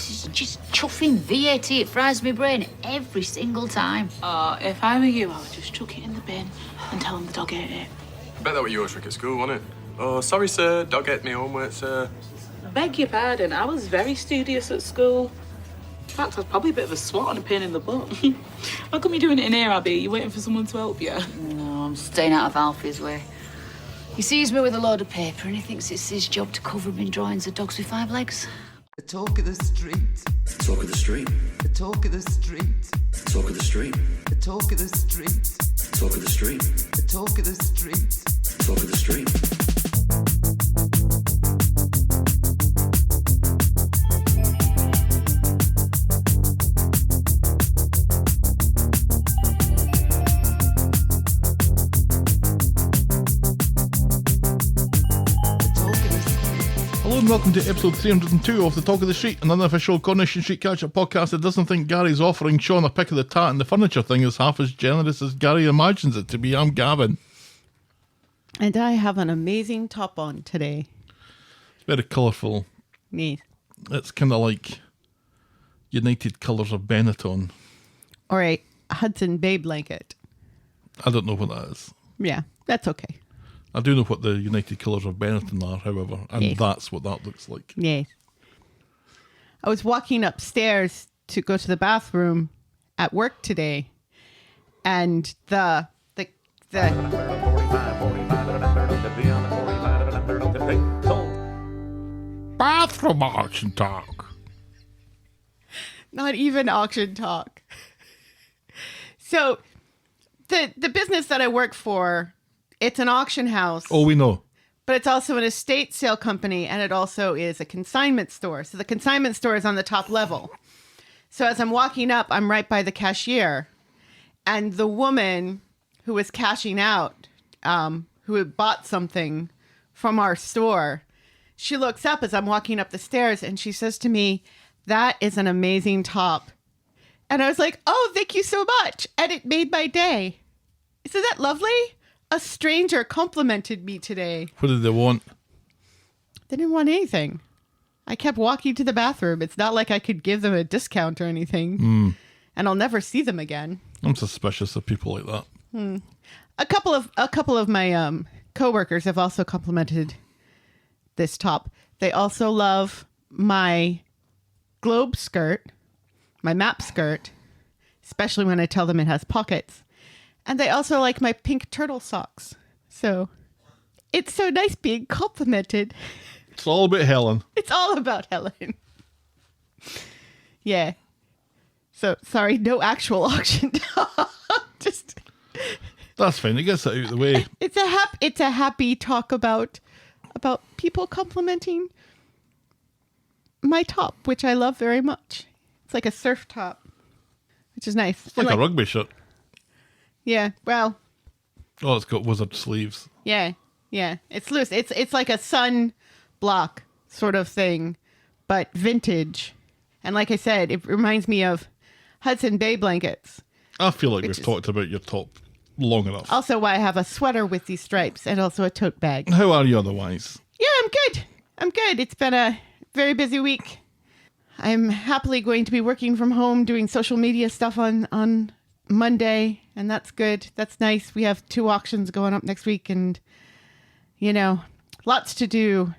It's just chuffing VAT. It fries my brain every single time. Oh, if I were you, I would just chuck it in the bin and tell them the dog ate it. I bet that was your trick at school, wasn't it? Oh, sorry, sir. Dog ate me homework, sir. I beg your pardon, I was very studious at school. In fact, I was probably a bit of a swat and a pain in the butt. How come you're doing it in here, Abby? You waiting for someone to help you? No, I'm staying out of Alfie's way. He sees me with a load of paper and he thinks it's his job to cover him in drawings of dogs with 5 legs. The talk of the street. Talk of the street. The talk of the street. Talk of the street. The talk of the street. Talk of the street. The talk of the street. Talk of the street. Hello and welcome to episode 302 of The Talk of the Street, an unofficial Coronation Street catch-up podcast that doesn't think Gary's offering Sean a pick of the tat and the furniture thing is half as generous as Gary imagines it to be. I'm Gavin. And I have an amazing top on today. Very colourful. Yes. It's kind of like United Colours of Benetton. Or a Hudson Bay blanket. I don't know what that is. Yeah, that's okay. I do know what the United Colours of Benetton are, however, and Yes. that's what that looks like. Yes. I was walking upstairs to go to the bathroom at work today, and the Bathroom auction talk. not even auction talk. So the business that I work for, it's an auction house. Oh, we know. But it's also an estate sale company, and it also is a consignment store. So the consignment store is on the top level. So as I'm walking up, I'm right by the cashier. And the woman who was cashing out, who had bought something from our store, she looks up as I'm walking up the stairs, and she says to me, "That is an amazing top." And I was like, "Oh, thank you so much." And it made my day. Isn't that lovely? A stranger complimented me today. What did they want? They didn't want anything. I kept walking to the bathroom. It's not like I could give them a discount or anything. And I'll never see them again. I'm suspicious of people like that. A couple of my coworkers have also complimented this top. They also love my globe skirt, my map skirt, especially when I tell them it has pockets. And they also like my pink turtle socks. So it's so nice being complimented. It's all about Helen. It's all about Helen. Yeah. So sorry, no actual auction talk. Just That's fine. It gets it out of the way. it's a happy talk about people complimenting my top, which I love very much. It's like a surf top, which is nice. It's like a rugby shirt. Yeah, well, Oh, it's got wizard sleeves. yeah. It's loose. It's like a sun block sort of thing, but vintage. And like I said, it reminds me of Hudson Bay blankets. I feel like we've is- talked about your top long enough. Also why I have a sweater with these stripes and also a tote bag. How are you otherwise? Yeah, I'm good. It's been a very busy week. I'm happily going to be working from home, doing social media stuff on Monday, and that's good. That's nice. We have 2 auctions going up next week, and, lots to do.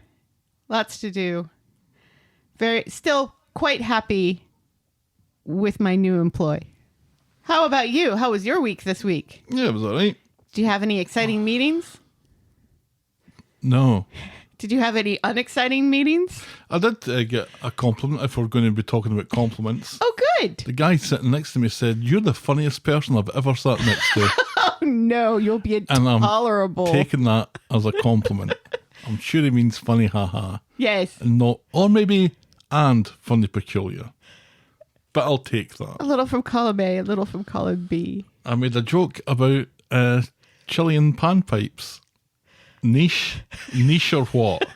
Still quite happy with my new employee. How about you? How was your week this week? Yeah, it was all right. Do you have any exciting meetings? No. Did you have any unexciting meetings? I did get a compliment, if we're going to be talking about compliments. Oh, good. The guy sitting next to me said, "You're the funniest person I've ever sat next to." Oh, no, you'll be And I'm intolerable. taking that as a compliment. I'm sure he means funny, haha. Yes. And not, or maybe, and funny peculiar. But I'll take that. A little from column A, a little from column B. I made a joke about Chilean panpipes. Niche or what?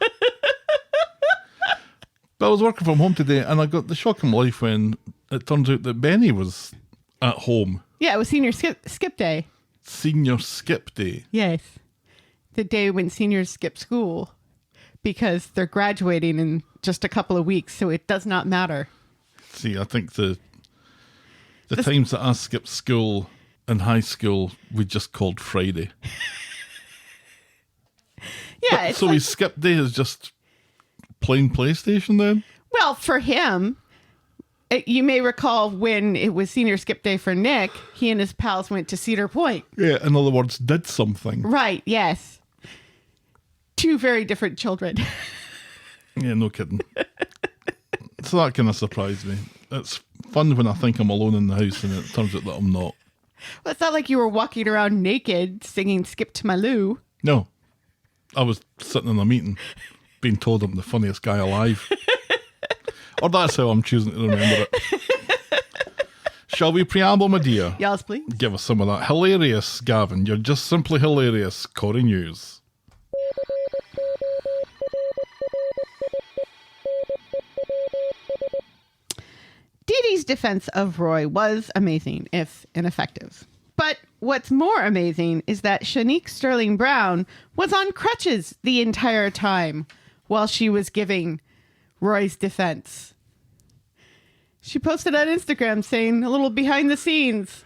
But I was working from home today and I got the shock of my life when it turns out that Benny was at home. Yeah, it was senior skip day. Senior skip day. Yes. The day when seniors skip school because they're graduating in just a couple of weeks, so it does not matter. See, I think the times that I skipped school in high school, we just called Friday. Yeah. It's So like, his skip day is just plain PlayStation then? well, for him, you may recall when it was senior skip day for Nick, he and his pals went to Cedar Point. Yeah, in other words, did something. Right, yes. Two very different children. Yeah, no kidding. So that kind of surprised me. It's fun when I think I'm alone in the house and it turns out that I'm not. Well, it's not like you were walking around naked singing Skip to My Lou. No. I was sitting in a meeting being told I'm the funniest guy alive. Or that's how I'm choosing to remember it. Shall we preamble, my dear? Yes, please. Give us some of that. Hilarious, Gavin. You're just simply hilarious. Corrie News. Dee Dee's defense of Roy was amazing, if ineffective. But what's more amazing is that Shanique Sterling Brown was on crutches the entire time while she was giving Roy's defense. She posted on Instagram saying a little behind the scenes.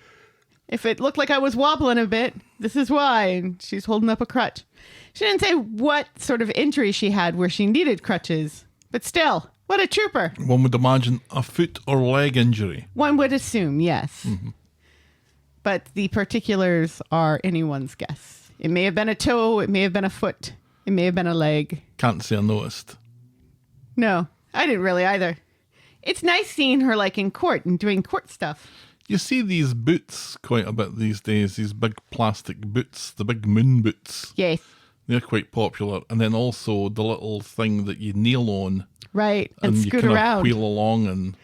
If it looked like I was wobbling a bit, this is why. And she's holding up a crutch. She didn't say what sort of injury she had where she needed crutches. But still, what a trooper. One would imagine a foot or leg injury. One would assume, yes. Mm-hmm. But the particulars are anyone's guess. It may have been a toe, it may have been a foot, it may have been a leg. Can't say I noticed. No, I didn't really either. It's nice seeing her like in court and doing court stuff. You see these boots quite a bit these days, these big plastic boots, the big moon boots. Yes. They're quite popular. And then also the little thing that you kneel on. Right, and you scoot kind around. of wheel along, and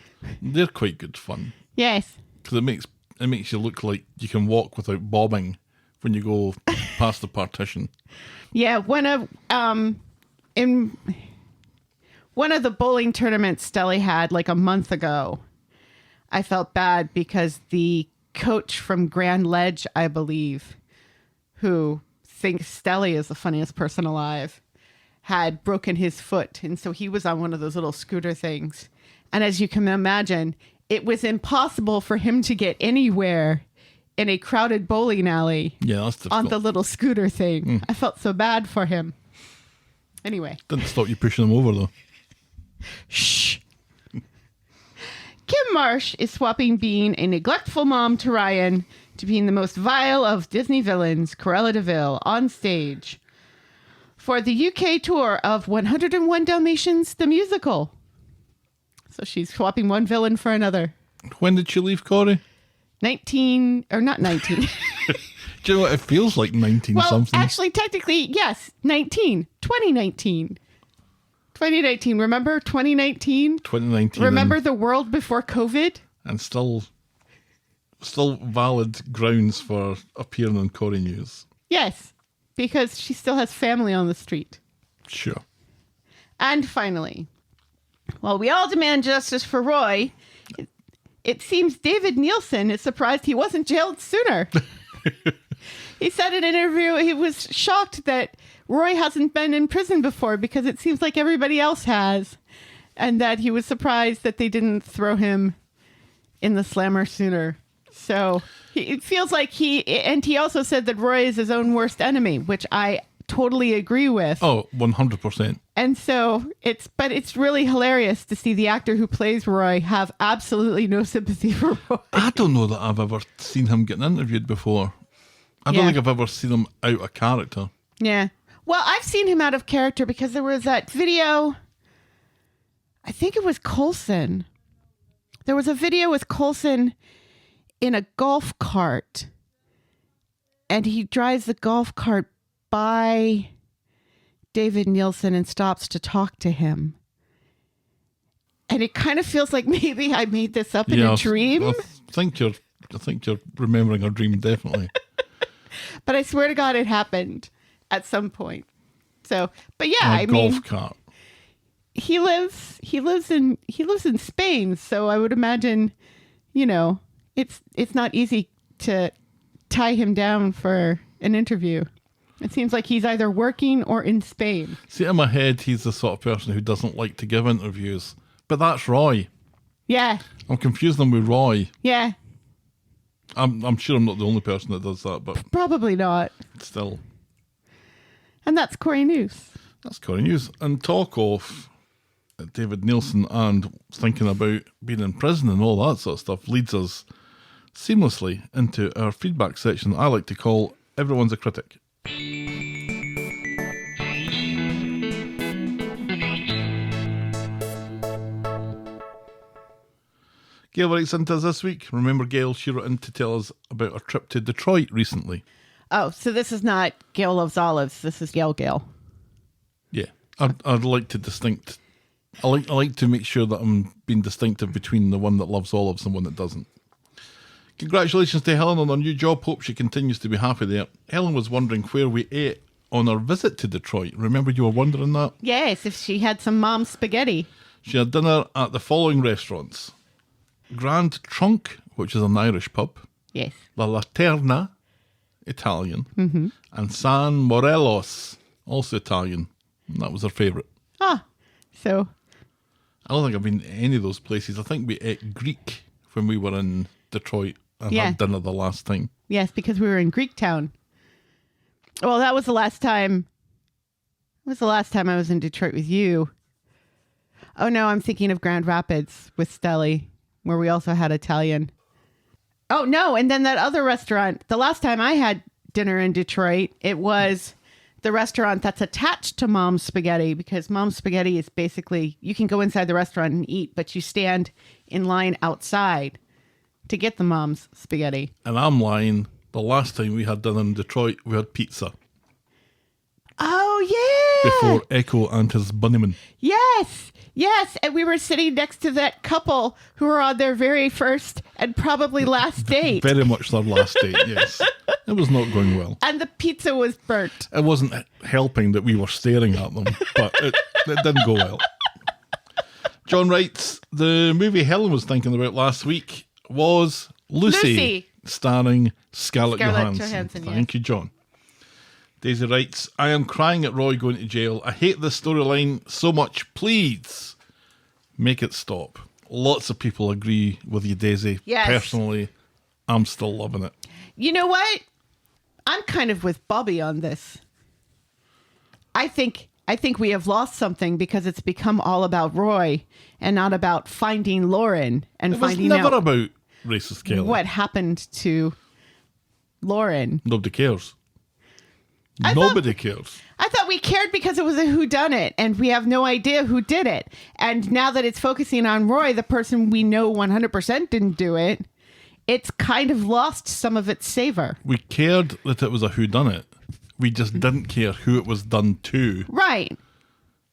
they're quite good fun. Yes. Because it makes you look like you can walk without bobbing when you go past the partition. Yeah, in one of the bowling tournaments Stelly had like a month ago, I felt bad because the coach from Grand Ledge, I believe, who thinks Stelly is the funniest person alive, had broken his foot. And so he was on one of those little scooter things. And as you can imagine, it was impossible for him to get anywhere in a crowded bowling alley. Yeah, that's difficult. On the little scooter thing. I felt so bad for him. Anyway. Didn't stop you pushing him over, though. Shh. Kim Marsh is swapping being a neglectful mom to Ryan to being the most vile of Disney villains, Cruella de Vil, on stage for the UK tour of 101 Dalmatians, the musical. So she's swapping one villain for another. When did she leave, Corrie? 19, or not 19. Do you know what? It feels like 19 Well, something. actually, technically, yes, 19. 2019. 2019. Remember 2019? 2019. Remember the world before COVID? And still valid grounds for appearing on Corrie News. Yes, because she still has family on the street. Sure. And finally, while we all demand justice for Roy, it seems David Nielsen is surprised he wasn't jailed sooner. He said in an interview he was shocked that Roy hasn't been in prison before because it seems like everybody else has. And that he was surprised that they didn't throw him in the slammer sooner. So it feels like he also said that Roy is his own worst enemy, which I totally agree with. Oh, 100%. And so it's really hilarious to see the actor who plays Roy have absolutely no sympathy for Roy. I don't know that I've ever seen him getting interviewed before. I don't think I've ever seen him out of character. Yeah. Well, I've seen him out of character because there was that video. I think it was Coulson. There was a video with Coulson in a golf cart. And he drives the golf cart by David Nielsen and stops to talk to him. And it kind of feels like maybe I made this up in a dream. I think you're remembering a dream, definitely. But I swear to God it happened at some point. So, but yeah, golf cart. He lives in Spain, so I would imagine, it's not easy to tie him down for an interview. It seems like he's either working or in Spain. See, in my head, he's the sort of person who doesn't like to give interviews. But that's Roy. Yeah. I'm confusing them with Roy. Yeah. I'm sure I'm not the only person that does that, but Probably not. still. And that's Corrie News. That's Corrie News. And talk of David Nielsen and thinking about being in prison and all that sort of stuff leads us seamlessly into our feedback section that I like to call Everyone's a Critic. Gail writes into us this week. Remember Gail, she wrote in to tell us about a trip to Detroit recently. Oh, so this is not Gail Loves Olives. This is Gail. Yeah. I'd like to I like to make sure that I'm being distinctive between the one that loves olives and one that doesn't. Congratulations to Helen on her new job. Hope she continues to be happy there. Helen was wondering where we ate on our visit to Detroit. Remember you were wondering that? Yes, if she had some mom's spaghetti. She had dinner at the following restaurants. Grand Trunk, which is an Irish pub. Yes. La Laterna, Italian. Mm-hmm. And San Morelos, also Italian. And that was her favourite. Ah, so... I don't think I've been to any of those places. I think we ate Greek when we were in Detroit and had dinner the last time. Yes, because we were in Greek Town. Well, that was the last time... It was the last time I was in Detroit with you. Oh, no, I'm thinking of Grand Rapids with Stelly, where we also had Italian. Oh, no, and then that other restaurant. The last time I had dinner in Detroit, it was the restaurant that's attached to Mom's Spaghetti, because Mom's Spaghetti is basically, you can go inside the restaurant and eat, but you stand in line outside to get the Mom's Spaghetti. And I'm lying. The last time we had dinner in Detroit, we had pizza. Oh, yeah. Before Echo and his bunnyman. Yes. Yes. And we were sitting next to that couple who were on their very first and probably last date. Very much their last date, yes. It was not going well. And the pizza was burnt. It wasn't helping that we were staring at them, but it didn't go well. John writes, the movie Helen was thinking about last week was Lucy. Starring Scarlett Johansson. Thank you, John. Daisy writes, I am crying at Roy going to jail. I hate this storyline so much. Please make it stop. Lots of people agree with you, Daisy. Yes. Personally, I'm still loving it. You know what? I'm kind of with Bobby on this. I think we have lost something because it's become all about Roy and not about finding Lauren and finding out. It was never about racist Kelly. What happened to Lauren. Nobody cares. Nobody cares. I thought we cared because it was a whodunit, and we have no idea who did it. And now that it's focusing on Roy, the person we know 100% didn't do it, it's kind of lost some of its savor. We cared that it was a whodunit. We just didn't care who it was done to. Right.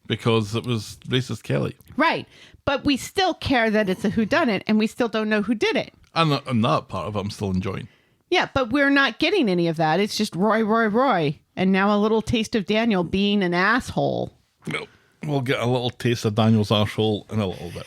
Because it was racist Kelly. Right. But we still care that it's a whodunit, and we still don't know who did it. And that part of it I'm still enjoying. Yeah, but we're not getting any of that. It's just Roy. And now a little taste of Daniel being an asshole. No, we'll get a little taste of Daniel's arsehole in a little bit.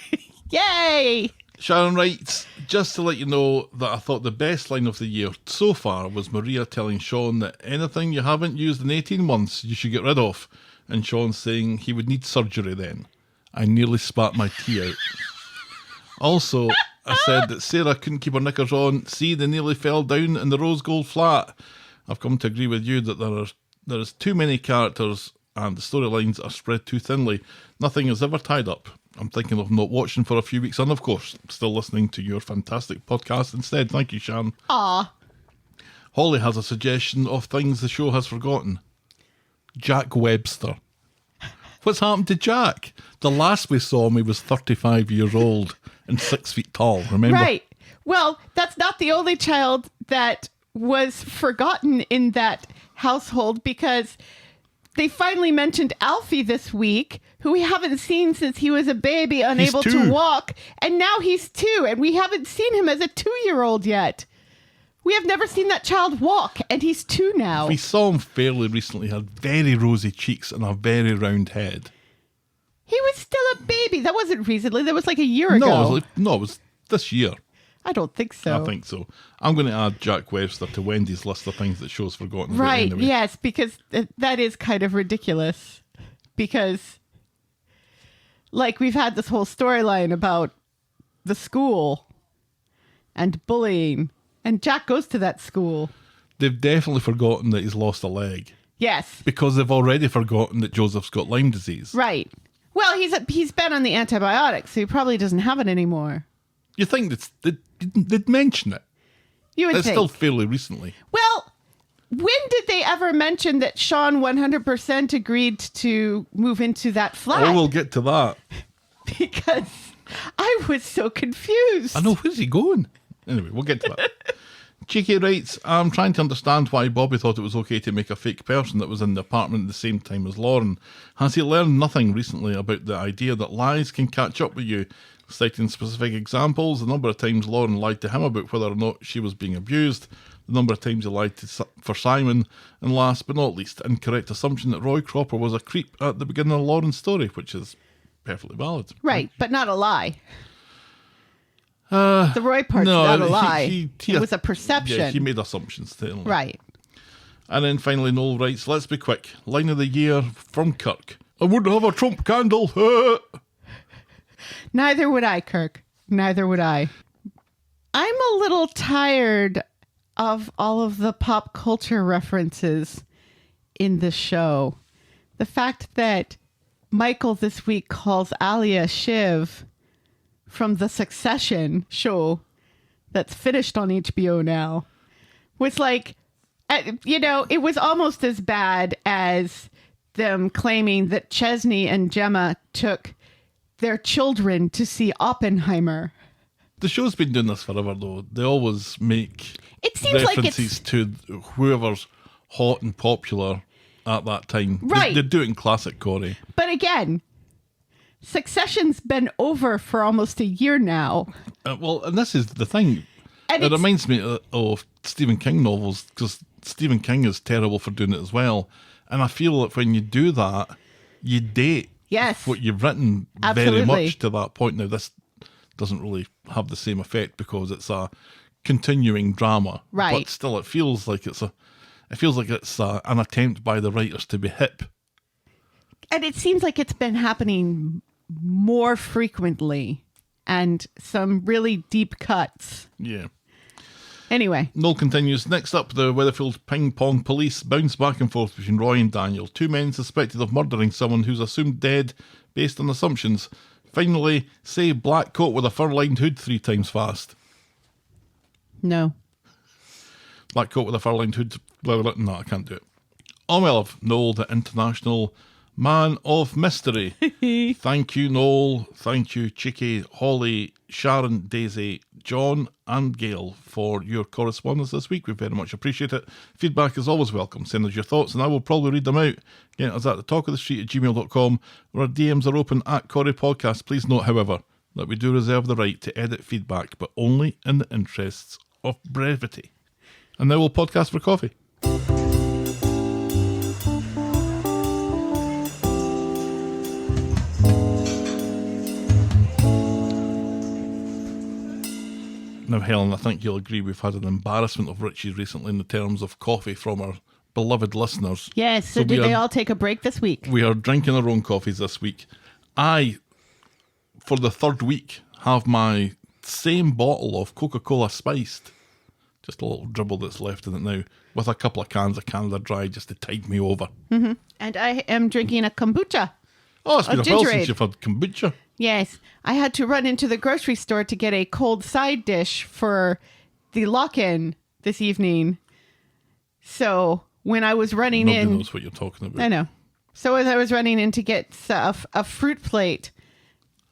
Yay! Sharon writes, just to let you know that I thought the best line of the year so far was Maria telling Sean that anything you haven't used in 18 months you should get rid of. And Sean saying he would need surgery then. I nearly spat my tea out. Also, I said that Sarah couldn't keep her knickers on. See, they nearly fell down in the rose gold flat. I've come to agree with you that there is too many characters and the storylines are spread too thinly. Nothing is ever tied up. I'm thinking of not watching for a few weeks and, of course, still listening to your fantastic podcast instead. Thank you, Sharon. Aw. Holly has a suggestion of things the show has forgotten. Jack Webster. What's happened to Jack? The last we saw him, he was 35 years old and 6 feet tall, remember? Right. Well, that's not the only child that was forgotten in that household, because they finally mentioned Alfie this week, who we haven't seen since he was a baby, unable to walk, and now he's 2, and we haven't seen him as a 2-year-old yet. We have never seen that child walk, and he's 2 now. We saw him fairly recently, had very rosy cheeks and a very round head. He was still a baby. That wasn't recently. That was like a year ago. It was this year. I don't think so. I think so. I'm going to add Jack Webster to Wendy's list of things that show's forgotten. Right, anyway. yes, because that is kind of ridiculous. Because, like, we've had this whole storyline about the school and bullying. And Jack goes to that school. They've definitely forgotten that he's lost a leg. Yes. Because they've already forgotten that Joseph's got Lyme disease. Right. Well, he's been on the antibiotics, so he probably doesn't have it anymore. You think they'd mention it? You would It's think. still fairly recently. Well, when did they ever mention that Sean 100% agreed to move into that flat? Oh, we'll get to that. Because I was so confused. I know, where's he going? Anyway, we'll get to that. Cheeky writes, I'm trying to understand why Bobby thought it was okay to make a fake person that was in the apartment at the same time as Lauren. Has he learned nothing recently about the idea that lies can catch up with you? Citing specific examples, the number of times Lauren lied to him about whether or not she was being abused, the number of times he lied for Simon, and last but not least, incorrect assumption that Roy Cropper was a creep at the beginning of Lauren's story, which is perfectly valid. Right, but not a lie. The Roy part's not a lie. It was a perception. Yeah, he made assumptions. Certainly. Right. And then finally, Noel writes, let's be quick. Line of the year from Kirk. I wouldn't have a Trump candle. Neither would I, Kirk. Neither would I. I'm a little tired of all of the pop culture references in the show. The fact that Michael this week calls Alya Shiv from the Succession show that's finished on HBO now was like, it was almost as bad as them claiming that Chesney and Gemma took their children to see Oppenheimer. The show's been doing this forever, though. They always make It seems like references to whoever's hot and popular at that time. Right. They do it in classic Corrie. But again, Succession's been over for almost a year now. Well, and this is the thing. And It reminds me of Stephen King novels, because Stephen King is terrible for doing it as well. And I feel that when you do that, you date Yes. what you've written Absolutely. very much to that point. Now, this doesn't really have the same effect because it's a continuing drama. Right. But still, it feels like it's an attempt by the writers to be hip. And it seems like it's been happening more frequently and some really deep cuts. Yeah. Anyway. Noel continues, next up, the Weatherfield Ping Pong police bounce back and forth between Roy and Daniel, two men suspected of murdering someone who's assumed dead based on assumptions. Finally, say black coat with a fur-lined hood 3 times fast. No. Black coat with a fur-lined hood. Well, no, I can't do it. On well of Noel, the international man of mystery. Thank you, Noel. Thank you, Chicky, Holly, Sharon, Daisy, John and Gail for your correspondence this week. We very much appreciate it. Feedback is always welcome. Send us your thoughts and I will probably read them out. Get us at thetalkofthestreet@gmail.com, or our DMs are open at Corrie Podcast. Please note, however, that we do reserve the right to edit feedback, but only in the interests of brevity. And now we'll podcast for coffee. Now, Helen, I think you'll agree we've had an embarrassment of riches recently in the terms of coffee from our beloved listeners. Yes, so did they all take a break this week? We are drinking our own coffees this week. I, for the 3rd week, have my same bottle of Coca-Cola spiced. Just a little dribble that's left in it now, with a couple of cans of Canada Dry just to tide me over. Mm-hmm. And I am drinking a kombucha. Oh, it's been a while ginger since ale. you've had kombucha. Yes, I had to run into the grocery store to get a cold side dish for the lock-in this evening. So when I was running Nobody in... knows what you're talking about. I know. So as I was running in to get a fruit plate,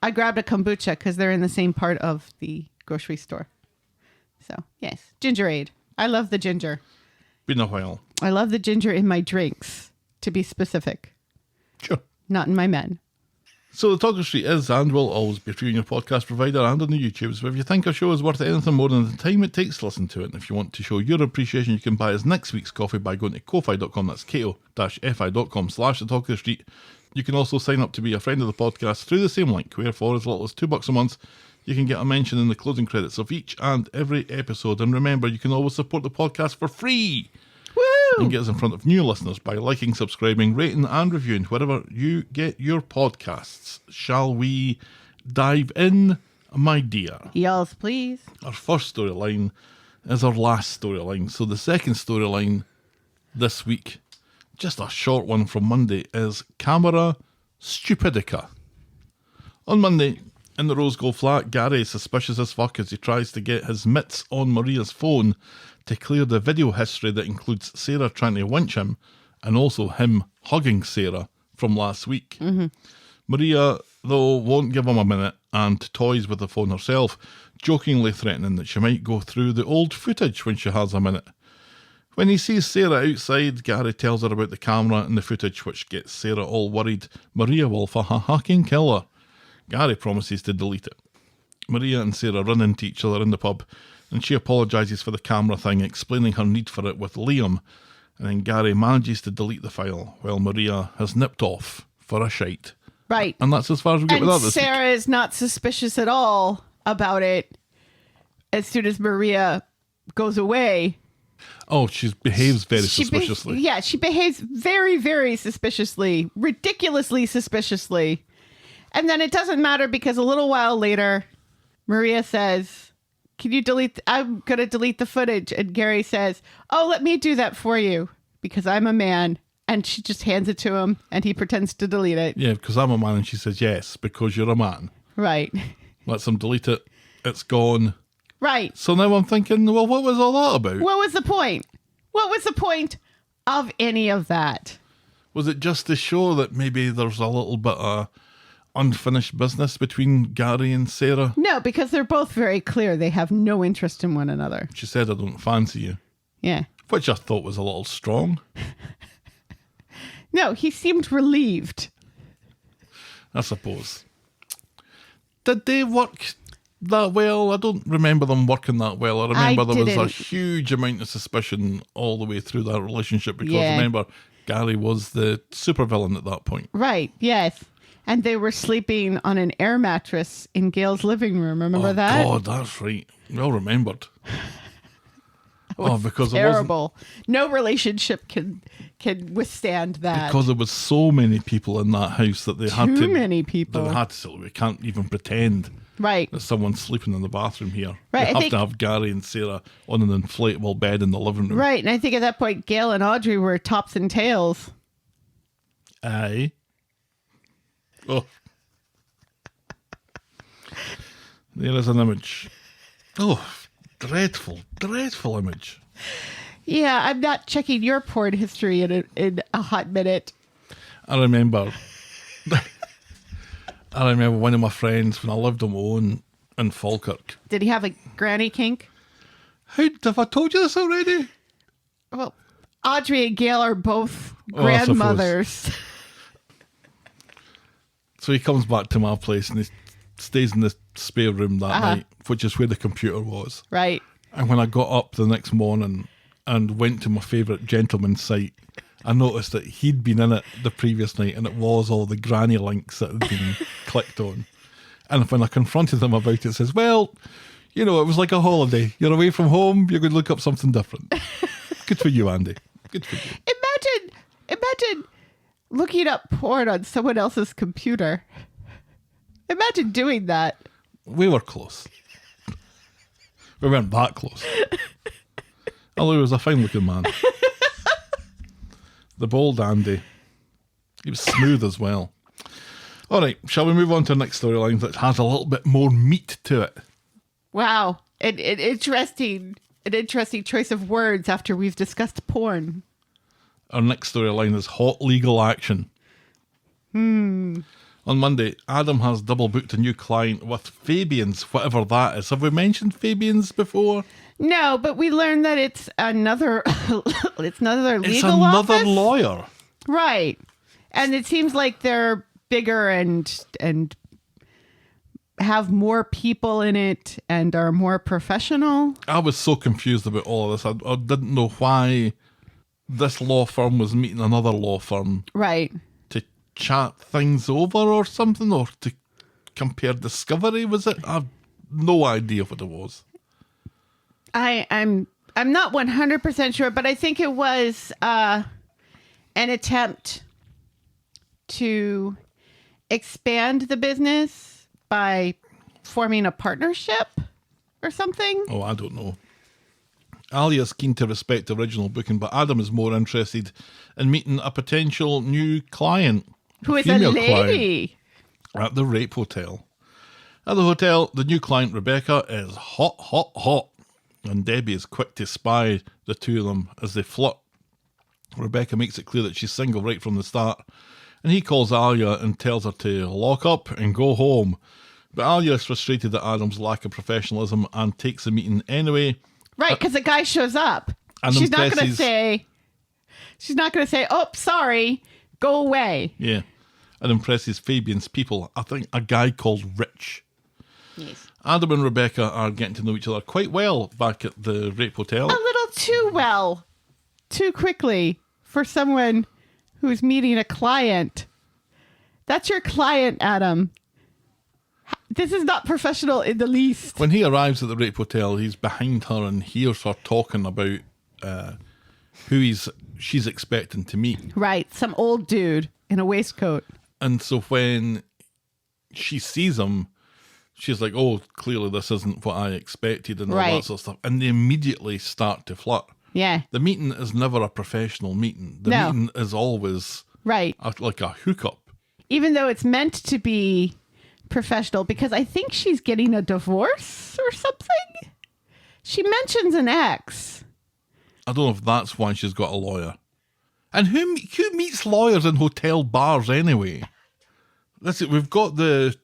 I grabbed a kombucha because they're in the same part of the grocery store. So, yes, gingerade. I love the ginger. Been a while. I love the ginger in my drinks, to be specific. Sure. Not in my men. So the Talk of the Street is and will always be free on your podcast provider and on the YouTubes. But if you think our show is worth anything more than the time it takes to listen to it, and if you want to show your appreciation, you can buy us next week's coffee by going to ko-fi.com. That's ko-fi.com/the Talk of the Street. You can also sign up to be a friend of the podcast through the same link, where for as little as $2 a month, you can get a mention in the closing credits of each and every episode. And remember, you can always support the podcast for free. Woo! And get us in front of new listeners by liking, subscribing, rating and reviewing wherever you get your podcasts. Shall we dive in My dear, Yells, please. our first storyline is our last storyline. So the second storyline this week, just a short one from Monday, is Camera Stupidica. On Monday, in the Rose Gold flat, Gary is suspicious as fuck as he tries to get his mitts on Maria's phone to clear the video history that includes Sarah trying to winch him and also him hugging Sarah from last week. Maria, though, won't give him a minute and toys with the phone herself, jokingly threatening that she might go through the old footage when she has a minute. When he sees Sarah outside, Gary tells her about the camera and the footage, which gets Sarah all worried Maria will fucking kill her. Gary promises to delete it. Maria and Sarah run into each other in the pub, and she apologises for the camera thing, explaining her need for it with Liam, and then Gary manages to delete the file, while Maria has nipped off for a shite. Right. And that's as far as we get And with that this week. Sarah is not suspicious at all about it as soon as Maria goes away. Oh, she behaves very suspiciously. She behaves very, very suspiciously, ridiculously suspiciously. And then it doesn't matter because a little while later, Maria says, "Can you delete? I'm going to delete the footage." And Gary says, "Oh, let me do that for you because I'm a man." And she just hands it to him and he pretends to delete it. Yeah, because I'm a man, and she says, yes, because you're a man. Right. Lets him delete it. It's gone. Right. So now I'm thinking, well, what was all that about? What was the point? What was the point of any of that? Was it just to show that maybe there's a little bit of unfinished business between Gary and Sarah? No, because they're both very clear. They have no interest in one another. She said, I don't fancy you. Yeah. Which I thought was a little strong. No, he seemed relieved. I suppose. Did they work that well? I don't remember them working that well. I remember there was a didn't. huge amount of suspicion all the way through that relationship because Yeah. remember, Gary was the supervillain at that point. Right, yes. And they were sleeping on an air mattress in Gail's living room. Remember that? God, that's right. Well remembered. Because Terrible. No relationship can withstand that. because there was so many people in that house that they had to. Too many people. They had to. We can't even pretend Right. that someone's sleeping in the bathroom here. Right, We I have think- to have Gary and Sarah on an inflatable bed in the living room. Right. And I think at that point, Gail and Audrey were tops and tails. Aye. Oh. There is an image. Oh, dreadful, dreadful image. Yeah, I'm not checking your porn history in a hot minute. I remember one of my friends when I lived on my own in Falkirk. Did he have a granny kink? Have I told you this already? Well, Audrey and Gail are both Oh, I suppose. grandmothers. So he comes back to my place and he stays in the spare room that night, which is where the computer was. Right. And when I got up the next morning and went to my favourite gentleman's site, I noticed that he'd been in it the previous night and it was all the granny links that had been clicked on. And when I confronted him about it, he says, well, you know, it was like a holiday. You're away from home, you're going to look up something different. Good for you, Andy. Good for you. Imagine looking up porn on someone else's computer. Imagine doing that. We were close. We weren't that close. Although he was a fine looking man. The bold Andy. He was smooth as well. All right, shall we move on to the next storyline that has a little bit more meat to it? Wow. An interesting choice of words after we've discussed porn. Our next storyline is hot legal action. On Monday, Adam has double booked a new client with Fabian's, whatever that is. Have we mentioned Fabian's before? No, but we learned that it's another It's legal another office. lawyer. Right. And it seems like they're bigger and have more people in it and are more professional. I was so confused about all of this. I didn't know why this law firm was meeting another law firm Right. to chat things over or something, or to compare discovery. Was it? I've no idea what it was. I'm not 100% sure, but I think it was an attempt to expand the business by forming a partnership or something. Oh, I don't know. Alya's keen to respect the original booking, but Adam is more interested in meeting a potential new client. Who is a female lady. Client, at the rape hotel. At the hotel, the new client, Rebecca, is hot, hot, hot. And Debbie is quick to spy the two of them as they flirt. Rebecca makes it clear that she's single right from the start. And he calls Alya and tells her to lock up and go home. But Alya is frustrated at Adam's lack of professionalism and takes the meeting anyway. Right, because the guy shows up. And she's not going to impresses- say, oh, sorry, go away. Yeah. And impresses Fabian's people. I think a guy called Rich. Yes. Adam and Rebecca are getting to know each other quite well back at the rape hotel. A little too well, too quickly for someone who's meeting a client. That's your client, Adam. This is not professional in the least. When he arrives at the rape hotel, he's behind her and hears her talking about who she's expecting to meet. Right, some old dude in a waistcoat. And so when she sees him, she's like, oh, clearly this isn't what I expected and all Right. that sort of stuff. And they immediately start to flirt. Yeah, The meeting is never a professional meeting. The No. meeting is always right. like a hookup. Even though it's meant to be professional, because I think she's getting a divorce or something. She mentions an ex. I don't know if that's why she's got a lawyer. And who meets lawyers in hotel bars anyway? Listen, we've got the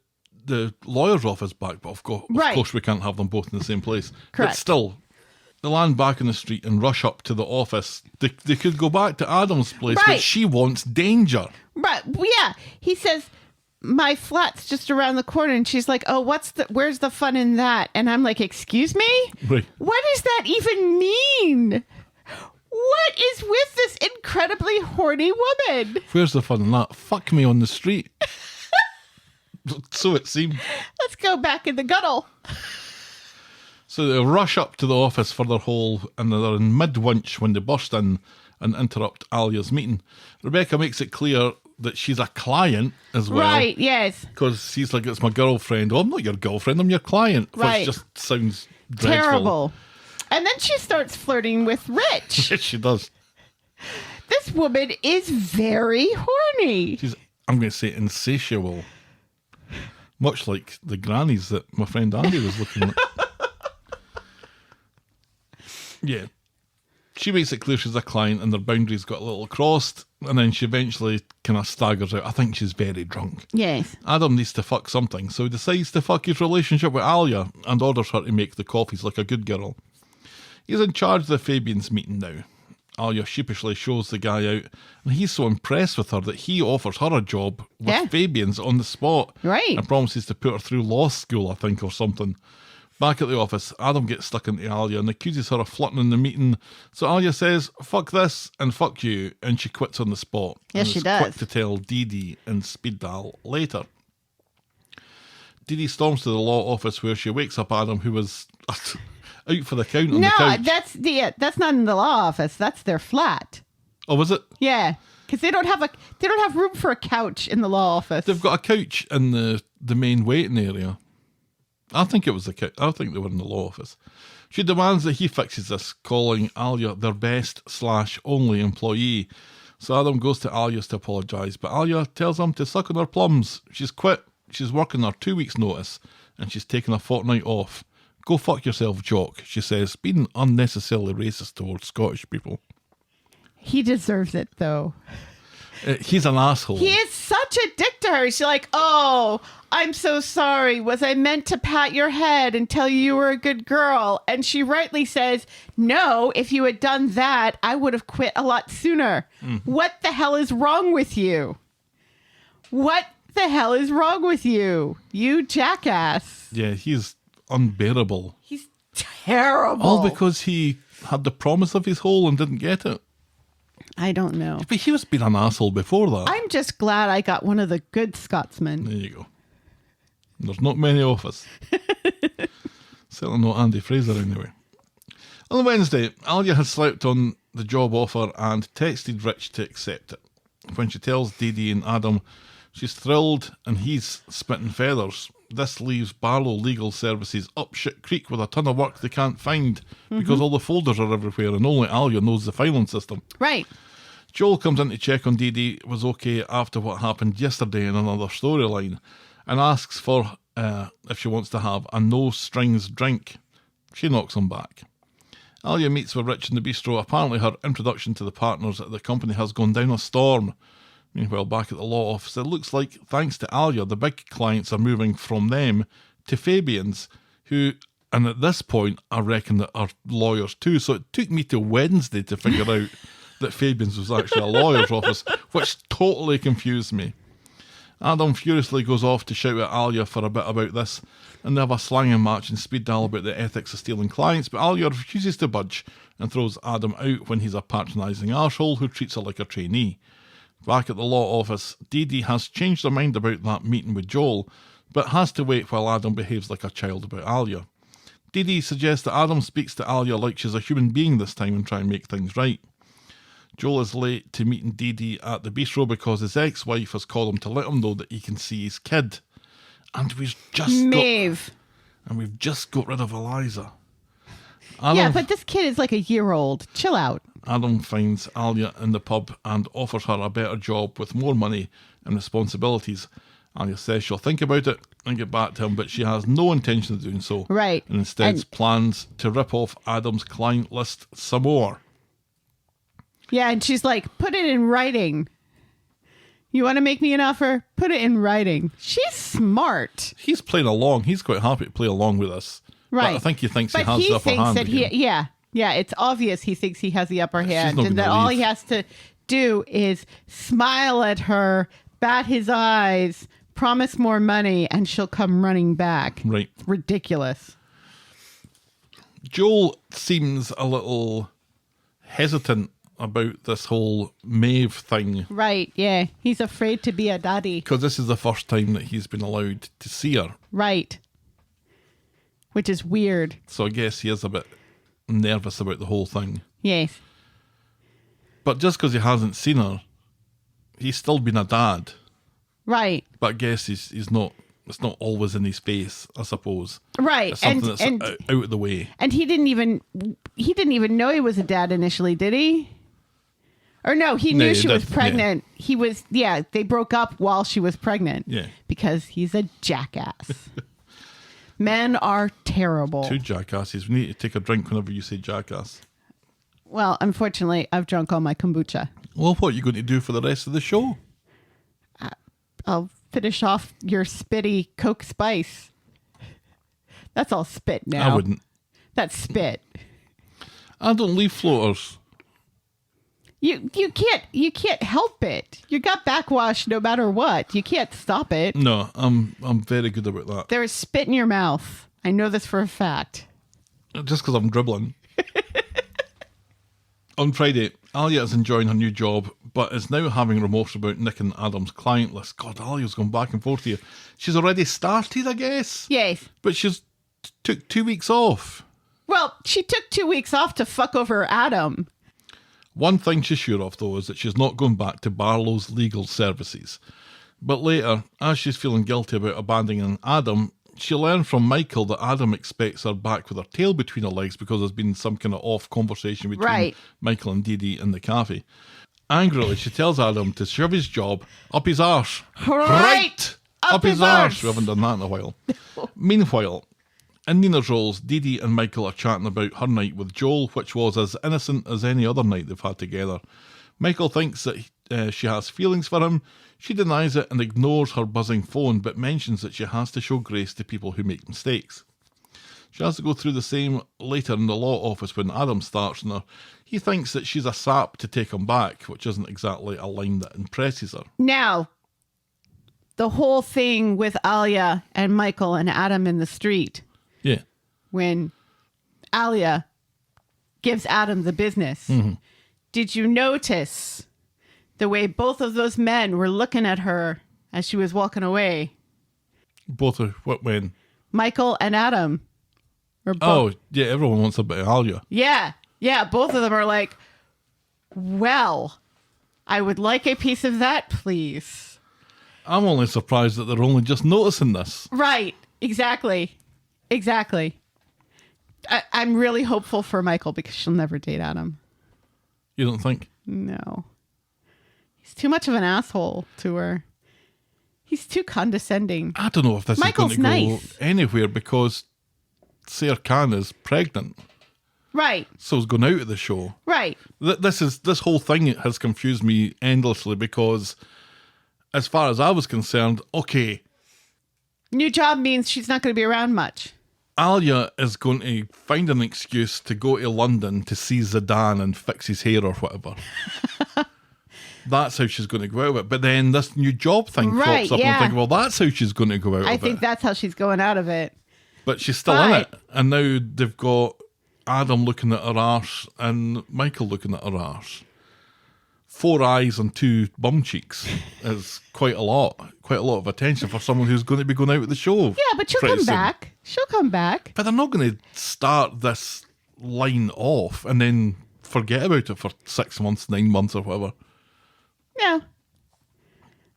lawyer's office back, but of Right. course we can't have them both in the same place. Correct. But still, they land back in the street and rush up to the office. They could go back to Adam's place, but Right. she wants danger. Right. Yeah. He says, my flat's just around the corner. And she's like, oh, where's the fun in that? And I'm like, excuse me? Right. What does that even mean? What is with this incredibly horny woman? Where's the fun in that? Fuck me on the street. So it seemed. Let's go back in the gunnel. So they rush up to the office for their hole, and they're in mid-winch when they burst in and interrupt Alya's meeting. Rebecca makes it clear that she's a client as well. Right. Yes. Because she's like, it's my girlfriend. Oh, I'm not your girlfriend, I'm your client. Right. Which just sounds dreadful. Terrible. And then she starts flirting with Rich. Yes, she does. This woman is very horny. She's, I'm going to say, insatiable. Much like the grannies that my friend Andy was looking at. Yeah. She makes it clear she's a client and their boundaries got a little crossed, and then she eventually kind of staggers out. I think she's very drunk. Yes. Adam needs to fuck something, so he decides to fuck his relationship with Alya and orders her to make the coffees like a good girl. He's in charge of the Fabians meeting now. Alya sheepishly shows the guy out, and he's so impressed with her that he offers her a job with Yeah. Fabians on the spot. Right. And promises to put her through law school, I think, or something. Back at the office, Adam gets stuck into Alya and accuses her of flirting in the meeting. So Alya says, fuck this and fuck you, and she quits on the spot. Yes, and she is does. quick to tell Dee Dee and speed dial later. Dee Dee storms to the law office where she wakes up Adam, who was out for the count on the No, couch. that's not in the law office. That's their flat. Oh, was it? Yeah, because they don't have room for a couch in the law office. They've got a couch in the main waiting area. I think it was the couch. I think they were in the law office. She demands that he fixes this, calling Alya their best/only employee. So Adam goes to Alya's to apologise, but Alya tells him to suck on her plums. She's quit. She's working her 2 weeks' notice, and she's taking a fortnight off. Go fuck yourself, Jock, she says, being unnecessarily racist towards Scottish people. He deserves it, though. He's an asshole. He is such a dick to her. She's like, oh, I'm so sorry. Was I meant to pat your head and tell you were a good girl? And she rightly says, no, if you had done that, I would have quit a lot sooner. What the hell is wrong with you? What the hell is wrong with you? You jackass. Yeah, he's unbearable. He's terrible. All because he had the promise of his hole and didn't get it. I don't know. But he was being an asshole before that. I'm just glad I got one of the good Scotsmen. There you go. There's not many of us. Certainly not Andy Fraser anyway. On Wednesday, Alya has slept on the job offer and texted Rich to accept it. When she tells Dee Dee and Adam she's thrilled and he's spitting feathers, this leaves Barlow Legal Services up shit creek with a ton of work they can't find because all the folders are everywhere and only Alya knows the filing system. Right. Joel comes in to check on Dee Dee was okay after what happened yesterday in another storyline and asks for if she wants to have a no-strings drink. She knocks him back. Alya meets with Rich in the bistro. Apparently her introduction to the partners at the company has gone down a storm. Meanwhile, back at the law office, it looks like, thanks to Alya, the big clients are moving from them to Fabian's, who, and at this point, I reckon that are lawyers too. So it took me till Wednesday to figure out that Fabian's was actually a lawyer's office, which totally confused me. Adam furiously goes off to shout at Alya for a bit about this, and they have a slanging match and speed dial about the ethics of stealing clients, but Alya refuses to budge and throws Adam out when he's a patronising arsehole who treats her like a trainee. Back at the law office, Dee Dee has changed her mind about that meeting with Joel, but has to wait while Adam behaves like a child about Alya. Dee Dee suggests that Adam speaks to Alya like she's a human being this time and try and make things right. Joel is late to meeting Dee Dee at the bistro because his ex-wife has called him to let him know that he can see his kid. And we've just got rid of Eliza. Yeah, but this kid is like a year old. Chill out. Adam finds Alya in the pub and offers her a better job with more money and responsibilities. Alya says she'll think about it and get back to him, but she has no intention of doing so. Right. And instead plans to rip off Adam's client list some more. Yeah, and she's like, put it in writing. You want to make me an offer? Put it in writing. She's smart. He's playing along. He's quite happy to play along with us. Right. But I think he thinks he has the upper hand. Yeah, it's obvious he thinks he has the upper hand. And that leave. all he has to do is smile at her, bat his eyes, promise more money, and she'll come running back. Right. Ridiculous. Joel seems a little hesitant about this whole Maeve thing. Right, yeah. He's afraid to be a daddy. Because this is the first time that he's been allowed to see her. Right. Which is weird. So I guess he is a bit nervous about the whole thing. Yes. But just because he hasn't seen her, he's still been a dad. Right. But I guess he's not. It's not always in his face, I suppose. Right. It's something that's out of the way. And he didn't even know he was a dad initially, did he? Or no, he knew she was pregnant. Yeah. He was, they broke up while she was pregnant. Yeah. Because he's a jackass. Men are terrible. Two jackasses. We need to take a drink whenever you say jackass. Well, unfortunately, I've drunk all my kombucha. Well, what are you going to do for the rest of the show? I'll finish off your spitty Coke Spice. That's all spit now. I wouldn't. That's spit. I don't leave floaters. You can't help it. You got backwash no matter what. You can't stop it. No, I'm very good about that. There is spit in your mouth. I know this for a fact. Just because I'm dribbling. On Friday, Alya is enjoying her new job, but is now having remorse about nicking Adam's client list. God, Alya's gone back and forth here. She's already started, I guess. Yes. But she's took 2 weeks off. Well, she took 2 weeks off to fuck over Adam. One thing she's sure of, though, is that she's not going back to Barlow's legal services. But later, as she's feeling guilty about abandoning Adam, she learned from Michael that Adam expects her back with her tail between her legs because there's been some kind of off conversation between Michael and Dee Dee in the cafe. Angrily, she tells Adam to shove his job up his arse. Right! Up his arse! We haven't done that in a while. Meanwhile, in Nina's roles, Dee Dee and Michael are chatting about her night with Joel, which was as innocent as any other night they've had together. Michael thinks that she has feelings for him. She denies it and ignores her buzzing phone, but mentions that she has to show grace to people who make mistakes. She has to go through the same later in the law office when Adam starts on her. He thinks that she's a sap to take him back, which isn't exactly a line that impresses her. Now, the whole thing with Alya and Michael and Adam in the street. Yeah. When Alya gives Adam the business. Mm-hmm. Did you notice the way both of those men were looking at her as she was walking away? Both of what, when? Michael and Adam. Oh, yeah, everyone wants a bit of Alya. Yeah, both of them are like, well, I would like a piece of that, please. I'm only surprised that they're only just noticing this. Right. Exactly. I'm really hopeful for Michael because she'll never date Adam. You don't think? No. He's too much of an asshole to her. He's too condescending. I don't know if this Michael's is going to nice. go anywhere because Sarah Khan is pregnant. Right. So it's going out of the show. Right. This whole thing has confused me endlessly because as far as I was concerned, okay, New job means she's not going to be around much. Alya is going to find an excuse to go to London to see Zidane and fix his hair or whatever. That's how she's going to go out of it. But then this new job thing Right, crops up and yeah. I think, well, that's how she's going to go out I of think it. that's how she's going out of it. But she's still in But- it. And now they've got Adam looking at her arse and Michael looking at her arse. 4 eyes and 2 bum cheeks is quite a lot of attention for someone who's going to be going out of the show. Yeah, but she'll pretty come soon. back. She'll come back. But they're not going to start this line off and then forget about it for 6 months, 9 months or whatever. No.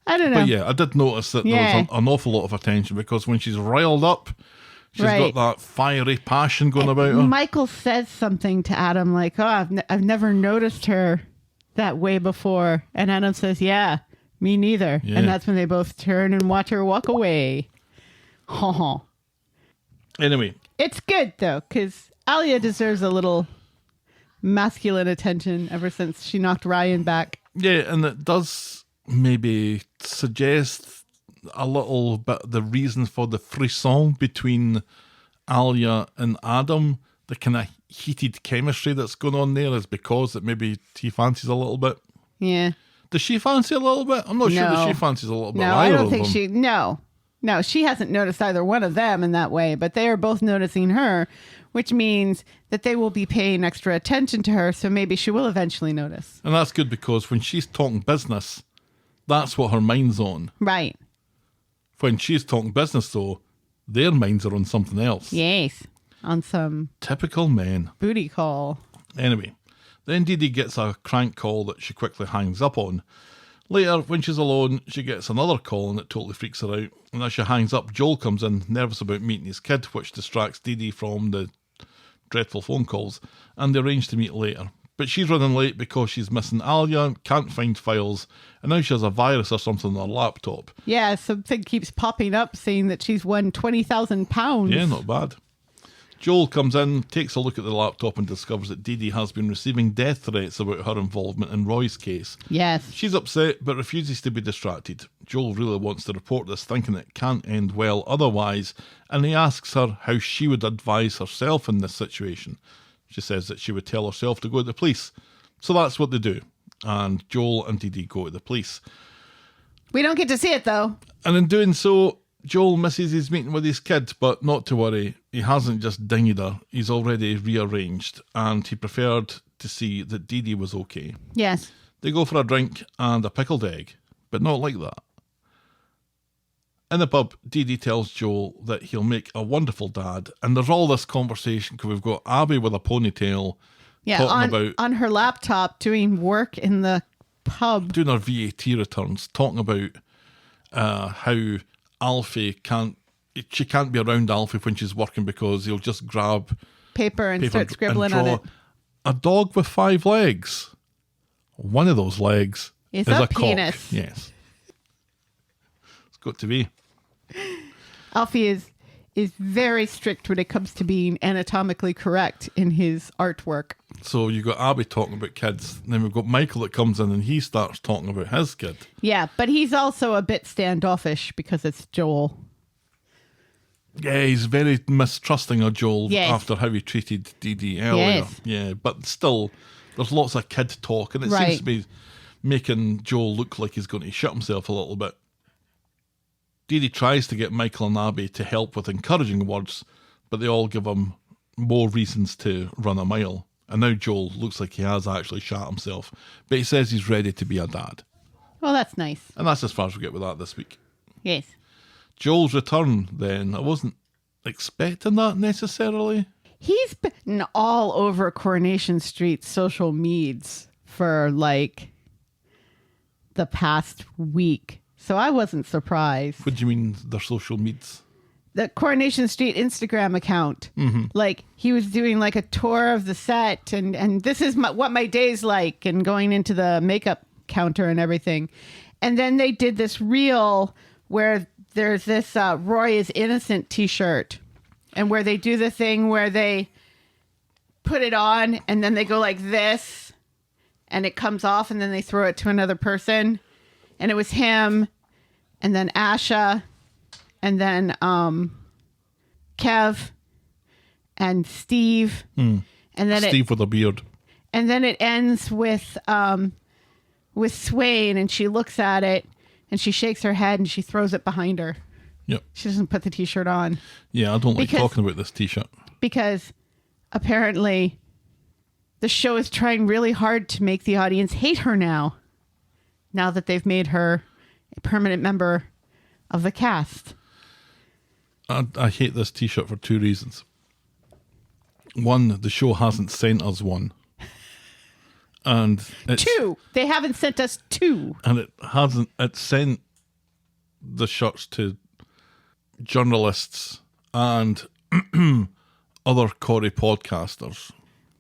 I don't know. But yeah, I did notice that there Yeah. was an awful lot of attention because when she's riled up, she's Right. got that fiery passion going about her. Michael says something to Adam like, "Oh, I've never noticed her that way before," and Adam says, "Yeah, me neither." Yeah. And that's when they both turn and watch her walk away. Anyway, It's good though, because Alya deserves a little masculine attention ever since she knocked Ryan back. yeah, and it does maybe suggest a little bit the reasons for the frisson between Alya and Adam. The kind of heated chemistry that's going on there is because that maybe he fancies a little bit. Yeah. Does she fancy a little bit? I'm not sure that No. she fancies a little bit. No, I either don't of think them. she. No, she hasn't noticed either one of them in that way, but they are both noticing her, which means that they will be paying extra attention to her. So maybe she will eventually notice. And that's good because when she's talking business, that's what her mind's on. Right. When she's talking business, though, their minds are on something else. Yes. On some Typical men. booty call. Anyway, then Dee Dee gets a crank call that she quickly hangs up on. Later, when she's alone, she gets another call and it totally freaks her out. And as she hangs up, Joel comes in, nervous about meeting his kid, which distracts Dee Dee from the dreadful phone calls, and they arrange to meet later. But she's running late because she's missing Alya, can't find files, and now she has a virus or something on her laptop. Yeah, something keeps popping up saying that she's won 20,000 pounds. Yeah, not bad. Joel comes in, takes a look at the laptop and discovers that Dee Dee has been receiving death threats about her involvement in Roy's case. Yes. She's upset but refuses to be distracted. Joel really wants to report this, thinking it can't end well otherwise, and he asks her how she would advise herself in this situation. She says that she would tell herself to go to the police. So that's what they do. And Joel and Dee Dee go to the police. We don't get to see it though. And in doing so, Joel misses his meeting with his kid, but not to worry, he hasn't just dinged her, he's already rearranged, and he preferred to see that Dee Dee was okay. Yes. They go for a drink and a pickled egg, but not like that. In the pub, Dee Dee tells Joel that he'll make a wonderful dad, and there's all this conversation because we've got Abby with a ponytail Yeah, talking about on her laptop doing work in the pub. doing her VAT returns, talking about how Alfie can't be around Alfie when she's working because he'll just grab Paper and paper start scribbling on draw it. a dog with 5 legs. One of those legs Is is a a cock. penis. Yes, it's got to be. Alfie is very strict when it comes to being anatomically correct in his artwork. So you got Abby talking about kids, and then we've got Michael that comes in and he starts talking about his kid. Yeah, but he's also a bit standoffish because it's Joel. Yeah, he's very mistrusting of Joel Yes. after how he treated Dee Dee earlier. Yes. Yeah, but still, there's lots of kid talk, and it Right. seems to be making Joel look like he's going to shit himself a little bit. Dee Dee tries to get Michael and Abby to help with encouraging words, but they all give him more reasons to run a mile. And now Joel looks like he has actually shot himself, but he says he's ready to be a dad. Well, that's nice. And that's as far as we get with that this week. Yes. Joel's return, then, I wasn't expecting that necessarily. He's been all over Coronation Street social meds for like the past week. So I wasn't surprised. What do you mean, their social needs? the Coronation Street Instagram account. Like he was doing like a tour of the set and this is what my day's like and going into the makeup counter and everything. And then they did this reel where there's this Roy is Innocent t-shirt and where they do the thing where they put it on and then they go like this and it comes off and then they throw it to another person. And it was him and then Asha and then Kev and Steve. And then Steve with a beard. And then it ends with Swain and she looks at it and she shakes her head and she throws it behind her. Yep. She doesn't put the t-shirt on. Yeah, I don't like talking about this t-shirt. Because apparently the show is trying really hard to make the audience hate her now that they've made her a permanent member of the cast. I hate this t-shirt for 2 reasons. One, the show hasn't sent us one. And it's, 2. They haven't sent us 2. And it sent the shirts to journalists and other corrie podcasters.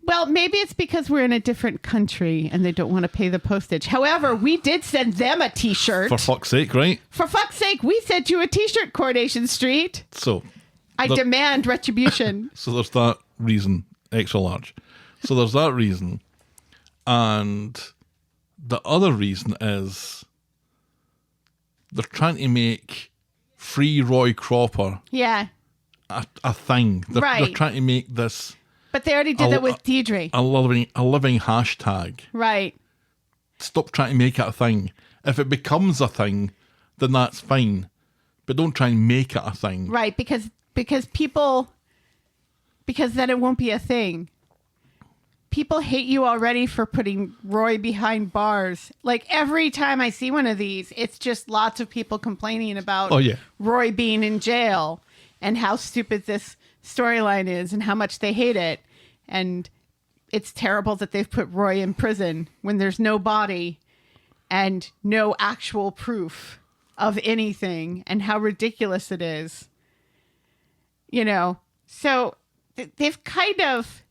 Well, maybe it's because we're in a different country and they don't want to pay the postage. However, we did send them a t-shirt. For fuck's sake, right? For fuck's sake, we sent you a t-shirt, Coronation Street. So I demand retribution. So there's that reason, extra large. So there's that reason. And the other reason is they're trying to make Free Roy Cropper Yeah. a thing. They're trying to make this But they already did that with Deidre. a living hashtag. Right. Stop trying to make it a thing. If it becomes a thing, then that's fine. But don't try and make it a thing. Right, because then it won't be a thing. People hate you already for putting Roy behind bars. Like every time I see one of these, it's just lots of people complaining about Roy being in jail and how stupid this storyline is and how much they hate it. And it's terrible that they've put Roy in prison when there's no body and no actual proof of anything and how ridiculous it is. You know, so they've kind of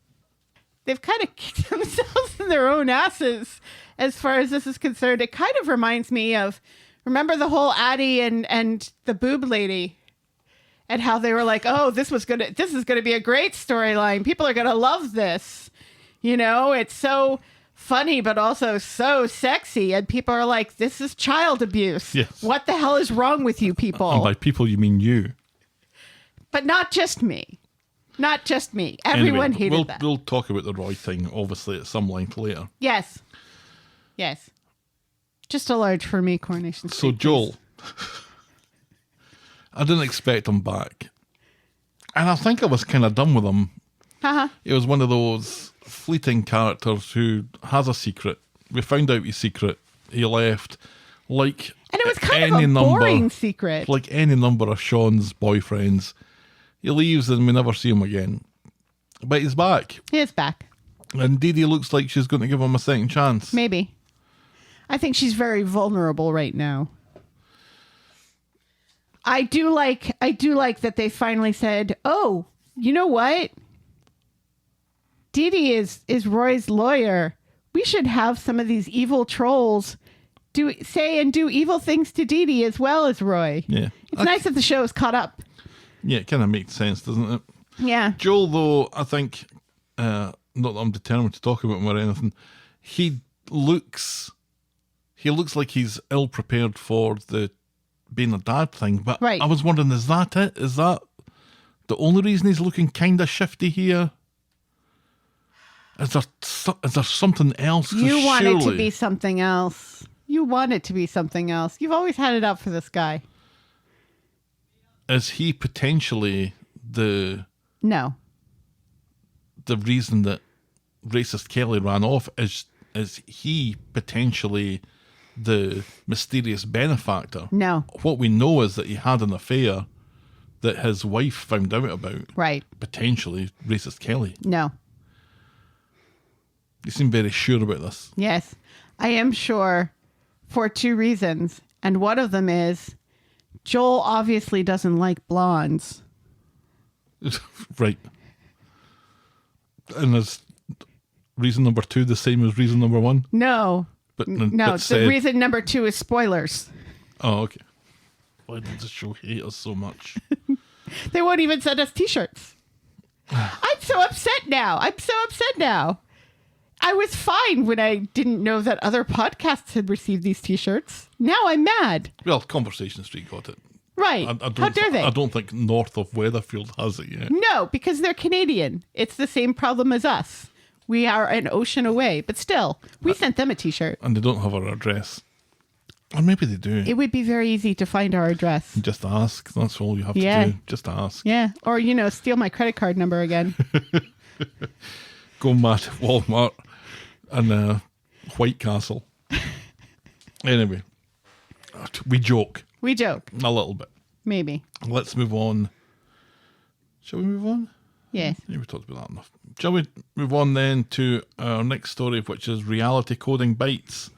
kicked themselves in their own asses as far as this is concerned. It kind of reminds me of, remember the whole Addie and the boob lady and how they were like, oh, this is going to be a great storyline. People are going to love this. You know, it's so funny, but also so sexy. And people are like, this is child abuse. Yes. What the hell is wrong with you people? And by people, you mean you. But not just me. Not just me. Everyone hated that. We'll talk about the Roy thing, obviously, at some length later. Yes. Yes. Just a large for me, Coronation Street. So, Joel, I didn't expect him back. And I think I was kind of done with him. Uh-huh. He was one of those fleeting characters who has a secret. We found out his secret. He left. Like, and it was kind of a boring secret. Like any number of Sean's boyfriends. He leaves and we never see him again. But he's back. He is back. And Dee Dee looks like she's going to give him a second chance. Maybe. I think she's very vulnerable right now. I do like that they finally said, oh, you know what? Dee Dee is Roy's lawyer. We should have some of these evil trolls do evil things to Dee Dee as well as Roy. Yeah. It's nice that the show is caught up. Yeah, it kind of makes sense, doesn't it? Yeah. Joel, though, I think, not that I'm determined to talk about him or anything, he looks like he's ill prepared for the being a dad thing. But right. I was wondering, is that it? Is that the only reason he's looking kind of shifty here? Is there something else? You want it to be something else. You want it to be something else. You've always had it out for this guy. Is he potentially the reason that racist Kelly ran off? Is he potentially the mysterious benefactor? No. What we know is that he had an affair that his wife found out about. Right. Potentially racist Kelly. No. You seem very sure about this. Yes, I am sure for 2 reasons. And one of them is Joel obviously doesn't like blondes. Right. And is reason number 2 the same as reason number 1? No. But No, the reason number 2 is spoilers. Oh, okay. Why did the show hate us so much? They won't even send us t-shirts. I'm so upset now. I was fine when I didn't know that other podcasts had received these t-shirts. Now I'm mad. Well, Conversation Street got it. Right. How dare they? I don't think north of Weatherfield has it yet. No, because they're Canadian. It's the same problem as us. We are an ocean away, but still, we sent them a t-shirt. And they don't have our address. Or maybe they do. It would be very easy to find our address. Just ask. That's all you have to do. Just ask. Yeah. Or, steal my credit card number again. Go mad at Walmart and White Castle. Anyway, we joke. We joke. A little bit. Maybe. Let's move on. Shall we move on? Yes. Yeah, we talked about that enough. Shall we move on then to our next story, which is reality coding bites.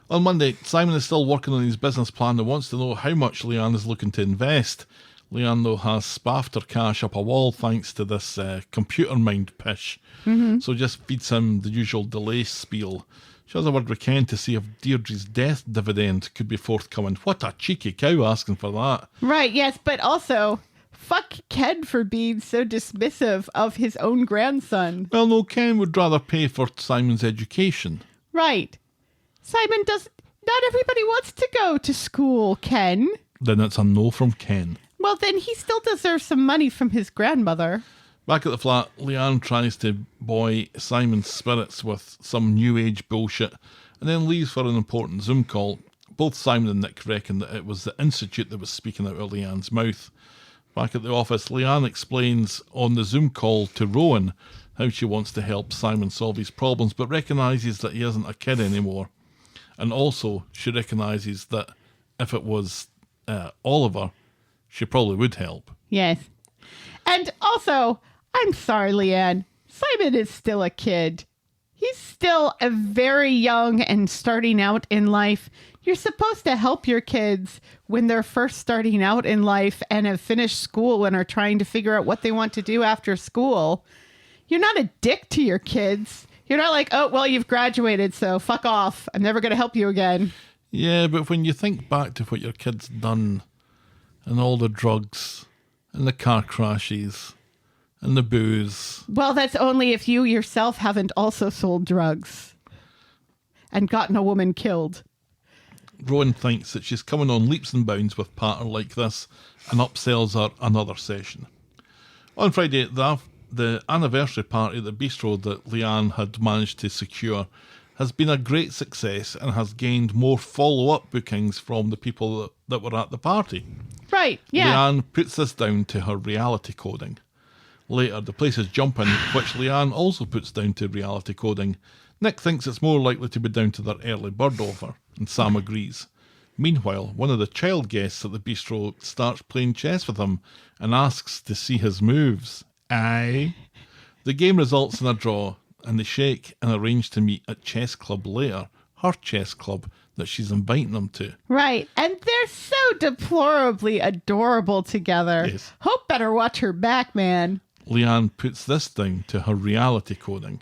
On Monday, Simon is still working on his business plan and wants to know how much Leanne is looking to invest. Leanne, though, has spaffed her cash up a wall thanks to this computer mind pish. Mm-hmm. So just feeds him the usual delay spiel. She has a word with Ken to see if Deirdre's death dividend could be forthcoming. What a cheeky cow asking for that. Right, yes, but also, fuck Ken for being so dismissive of his own grandson. Well, no, Ken would rather pay for Simon's education. Right. Simon not everybody wants to go to school, Ken. Then it's a no from Ken. Well, then he still deserves some money from his grandmother. Back at the flat, Leanne tries to buoy Simon's spirits with some new age bullshit and then leaves for an important Zoom call. Both Simon and Nick reckon that it was the Institute that was speaking out of Leanne's mouth. Back at the office, Leanne explains on the Zoom call to Rowan how she wants to help Simon solve his problems, but recognises that he isn't a kid anymore. And also, she recognises that if it was Oliver, she probably would help. Yes. And also, I'm sorry, Leanne. Simon is still a kid. He's still a very young and starting out in life. You're supposed to help your kids when they're first starting out in life and have finished school and are trying to figure out what they want to do after school. You're not a dick to your kids. You're not like, oh, well, you've graduated, so fuck off. I'm never going to help you again. Yeah, but when you think back to what your kid's done and all the drugs and the car crashes and the booze. Well, that's only if you yourself haven't also sold drugs and gotten a woman killed. Rowan thinks that she's coming on leaps and bounds with patter like this and upsells her another session. On Friday, the anniversary party at the bistro that Leanne had managed to secure has been a great success and has gained more follow-up bookings from the people that were at the party. Right, yeah. Leanne puts this down to her reality coding. Later, the place is jumping, which Leanne also puts down to reality coding. Nick thinks it's more likely to be down to their early bird offer, and Sam agrees. Meanwhile, one of the child guests at the bistro starts playing chess with him and asks to see his moves. Aye. The game results in a draw, and they shake and arrange to meet at chess club later, her chess club that she's inviting them to. Right, and they're so deplorably adorable together. Yes. Hope better watch her back, man. Leanne puts this down to her reality coding.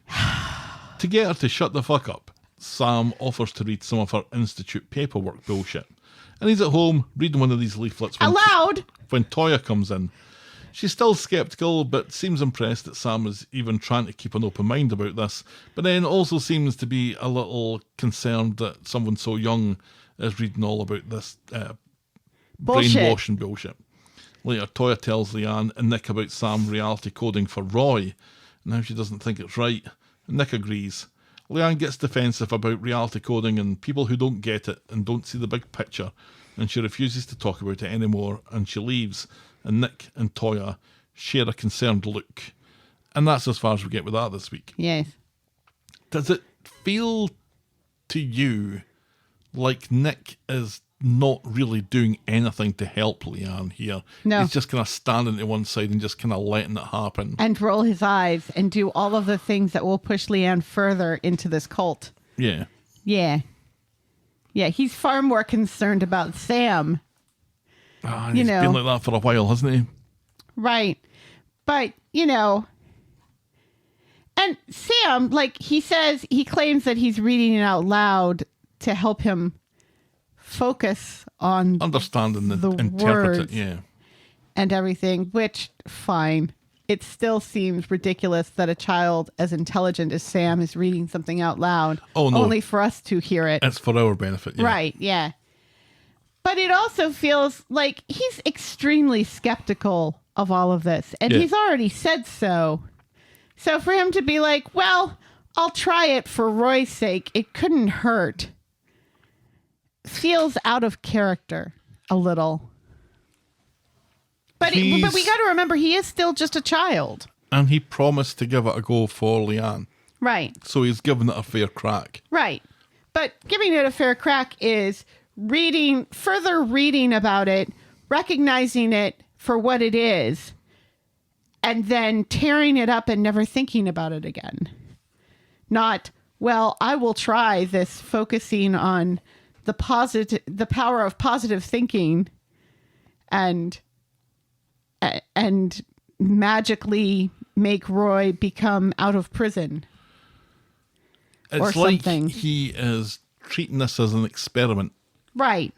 To get her to shut the fuck up, Sam offers to read some of her institute paperwork bullshit. And he's at home reading one of these leaflets Aloud! When Toya comes in. She's still sceptical, but seems impressed that Sam is even trying to keep an open mind about this, but then also seems to be a little concerned that someone so young is reading all about this brainwashing bullshit. Later, Toya tells Leanne and Nick about Sam reality coding for Roy, and how she doesn't think it's right, and Nick agrees. Leanne gets defensive about reality coding and people who don't get it and don't see the big picture, and she refuses to talk about it anymore, and she leaves, and Nick and Toya share a concerned look. And that's as far as we get with that this week. Yes. Does it feel to you like Nick is not really doing anything to help Leanne here? No. He's just kind of standing to one side and just kind of letting it happen. And roll his eyes and do all of the things that will push Leanne further into this cult. Yeah. Yeah. Yeah, he's far more concerned about Sam. He's been like that for a while, hasn't he? Right. But, and Sam, like he claims that he's reading it out loud to help him focus on Understanding and the interpret words it, yeah. and everything, which, fine. It still seems ridiculous that a child as intelligent as Sam is reading something out loud. Oh, no. Only for us to hear it. It's for our benefit, yeah. Right, yeah. But it also feels like he's extremely skeptical of all of this. And Yeah. he's already said so. So for him to be like, well, I'll try it for Roy's sake. It couldn't hurt. Feels out of character a little. But we got to remember, he is still just a child. And he promised to give it a go for Leanne. Right. So he's given it a fair crack. Right. But giving it a fair crack is further reading about it, recognizing it for what it is, and then tearing it up and never thinking about it again. Not, well, I will try this, focusing on the power of positive thinking and magically make Roy become out of prison. It's or like something. he is treating this as an experiment. Right.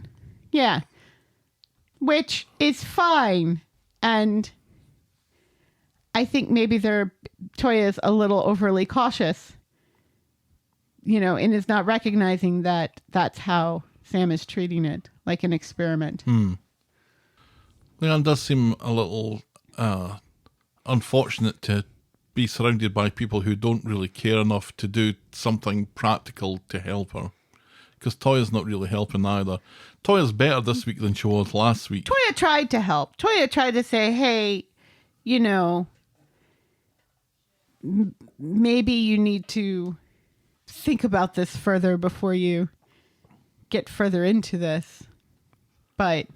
Yeah. Which is fine. And I think maybe Toya's a little overly cautious, and is not recognizing that that's how Sam is treating it, like an experiment. Leanne does seem a little unfortunate to be surrounded by people who don't really care enough to do something practical to help her. Because Toya's not really helping either. Toya's better this week than she was last week. Toya tried to help. Toya tried to say, hey, maybe you need to think about this further before you get further into this. But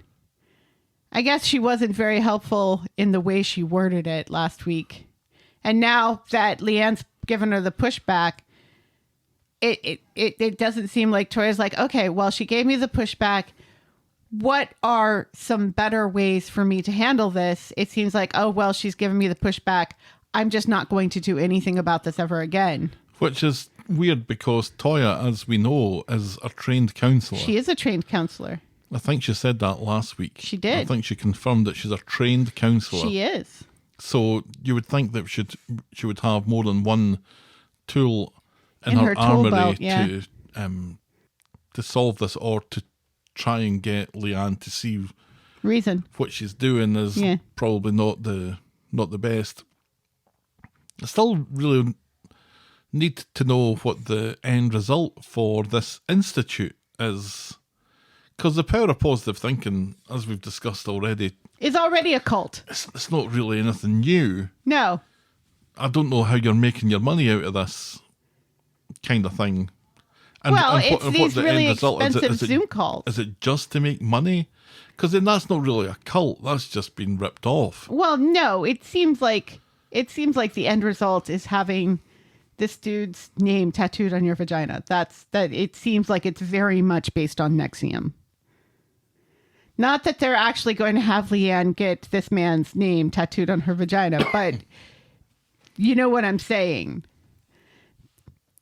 I guess she wasn't very helpful in the way she worded it last week. And now that Leanne's given her the pushback, it doesn't seem like Toya's like, okay, well, she gave me the pushback. What are some better ways for me to handle this? It seems like, oh, well, she's given me the pushback. I'm just not going to do anything about this ever again. Which is weird because Toya, as we know, is a trained counsellor. She is a trained counselor. I think she said that last week. She did. I think she confirmed that she's a trained counsellor. She is. So you would think that she would have more than one tool in her her tool armory belt, yeah. to solve this, or to try and get Leanne to see reason what she's doing is probably not the best. I still really need to know what the end result for this institute is, because the power of positive thinking, as we've discussed already, is already a cult. It's not really anything new. No. I don't know how you're making your money out of this kind of thing. It's these really expensive Zoom calls. Is it just to make money? Because then that's not really a cult. That's just been ripped off. Well, no. It seems like the end result is having this dude's name tattooed on your vagina. It seems like it's very much based on NXIVM. Not that they're actually going to have Leanne get this man's name tattooed on her vagina, but you know what I'm saying.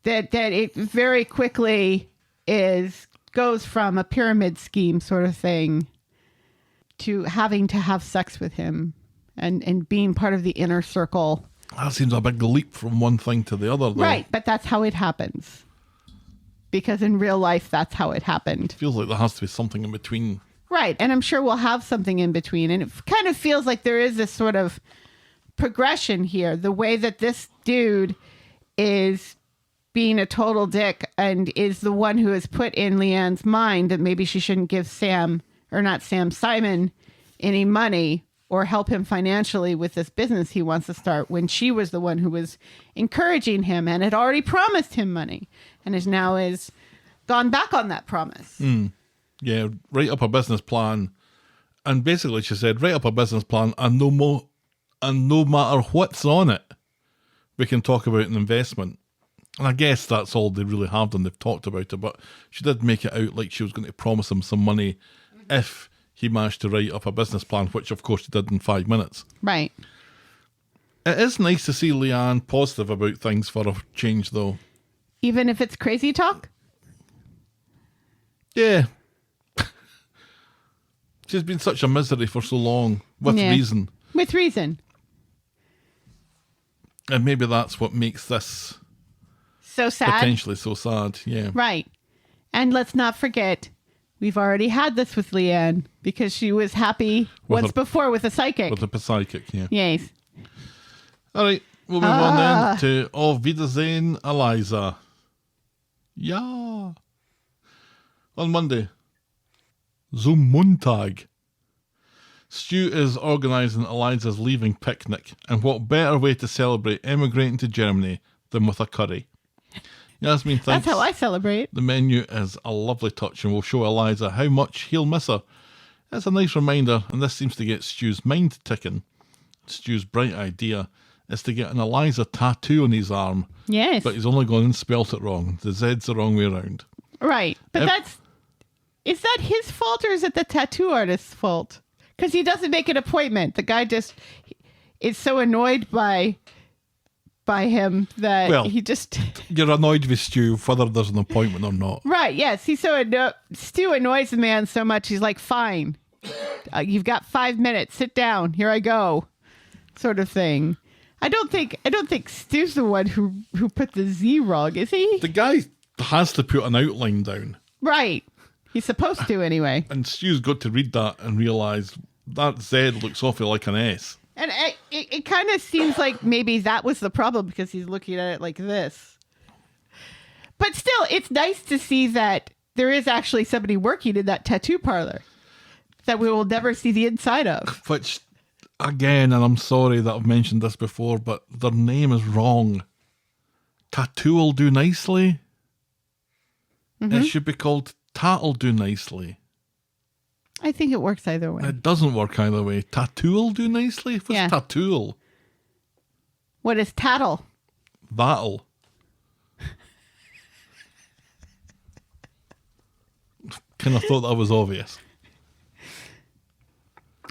That it very quickly goes from a pyramid scheme sort of thing to having to have sex with him and being part of the inner circle. That seems a big leap from one thing to the other, though. Right, but that's how it happens. Because in real life, that's how it happened. Feels like there has to be something in between. Right, and I'm sure we'll have something in between. And it kind of feels like there is this sort of progression here. The way that this dude is being a total dick and is the one who has put in Leanne's mind that maybe she shouldn't give Simon any money or help him financially with this business he wants to start, when she was the one who was encouraging him and had already promised him money and is gone back on that promise. Yeah, write up a business plan. And basically she said, write up a business plan and no matter what's on it, we can talk about an investment. And I guess that's all they really have done. They've talked about it, but she did make it out like she was going to promise him some money if he managed to write up a business plan, which of course he did in 5 minutes. Right. It is nice to see Leanne positive about things for a change, though. Even if it's crazy talk? Yeah. She's been such a misery for so long, with Yeah. reason. With reason. And maybe that's what makes this So sad. potentially so sad. Yeah. Right. And let's not forget, we've already had this with Leanne because she was happy With once her- before with a psychic. With the psychic, yeah. Yes. All right, we'll move on then to Auf Wiedersehen, Eliza. Yeah. On Monday, zum Montag, Stu is organising Eliza's leaving picnic, and what better way to celebrate emigrating to Germany than with a curry? Yasmin thinks That's how I celebrate. the menu is a lovely touch and will show Eliza how much he'll miss her. It's a nice reminder, and this seems to get Stu's mind ticking. Stu's bright idea is to get an Eliza tattoo on his arm, Yes. but he's only gone and spelt it wrong. The Z's the wrong way around. Right. But If- is that his fault or is it the tattoo artist's fault? Because he doesn't make an appointment. The guy just is so annoyed by him that Well- he just... You're annoyed with Stu, whether there's an appointment or not. Right, yes. He's so Stu annoys the man so much, he's like, fine. You've got 5 minutes. Sit down. Here I go. Sort of thing. I don't think Stu's the one who put the Z wrong, is he? The guy has to put an outline down, Right. He's supposed to anyway. and Stu's got to read that and realise that Z looks awfully like an S. And it kind of seems like maybe that was the problem because he's looking at it like this. But still, it's nice to see that there is actually somebody working in that tattoo parlor that we will never see the inside of. Which, again, and I'm sorry that I've mentioned this before, but their name is wrong. Tattoo will do nicely. It should be called Tat'll do nicely. I think it works either way. It doesn't work either way. Tattoo will do nicely? What's Yeah. tattoo? What is tattle? That'll. Kind of thought that was obvious.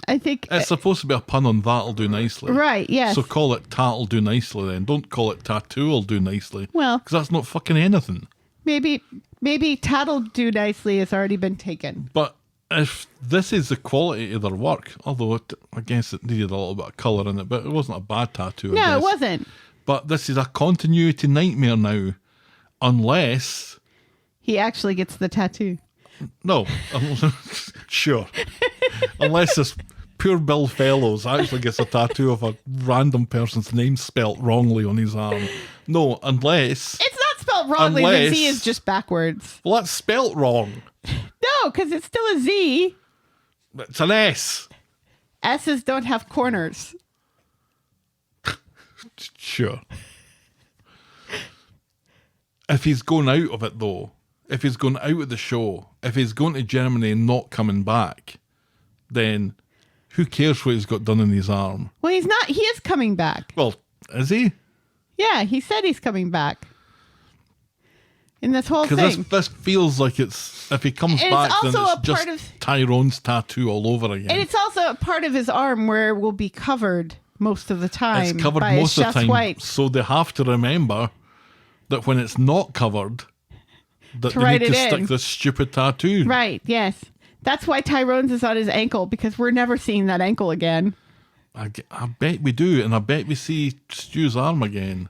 I think... It's supposed to be a pun on that'll do nicely. Right, yes. So call it tat'll do nicely then. Don't call it tattoo'll do nicely. Well- because that's not fucking anything. Maybe tattle do nicely has already been taken. But if this is the quality of their work, although I guess it needed a little bit of colour in it, but it wasn't a bad tattoo. I No, it guess. wasn't. But this is a continuity nightmare now, unless He actually gets the tattoo. no, sure, unless this poor Bill Fellows actually gets a tattoo of a random person's name spelt wrongly on his arm. No, unless It's not spelled wrongly. The Unless- Z is just backwards. well, that's spelt wrong. No, because it's still a Z. It's an S. S's don't have corners. Sure. If he's going out of it, though, if he's going out of the show, if he's going to Germany and not coming back, then who cares what he's got done in his arm? Well, he's not. He is coming back. Well, is he? Yeah, he said he's coming back. In this whole Because thing. this feels like it's, if he comes And it's back, then also it's a just part of- Tyrone's tattoo all over again. And it's also a part of his arm where it will be covered most of the time. It's covered by most a of the chef's time, wipe. so they have to remember that when it's not covered, that To they write need to it stick in. this stupid tattoo. Right, yes. That's why Tyrone's is on his ankle, because we're never seeing that ankle again. I bet we do, and I bet we see Stu's arm again.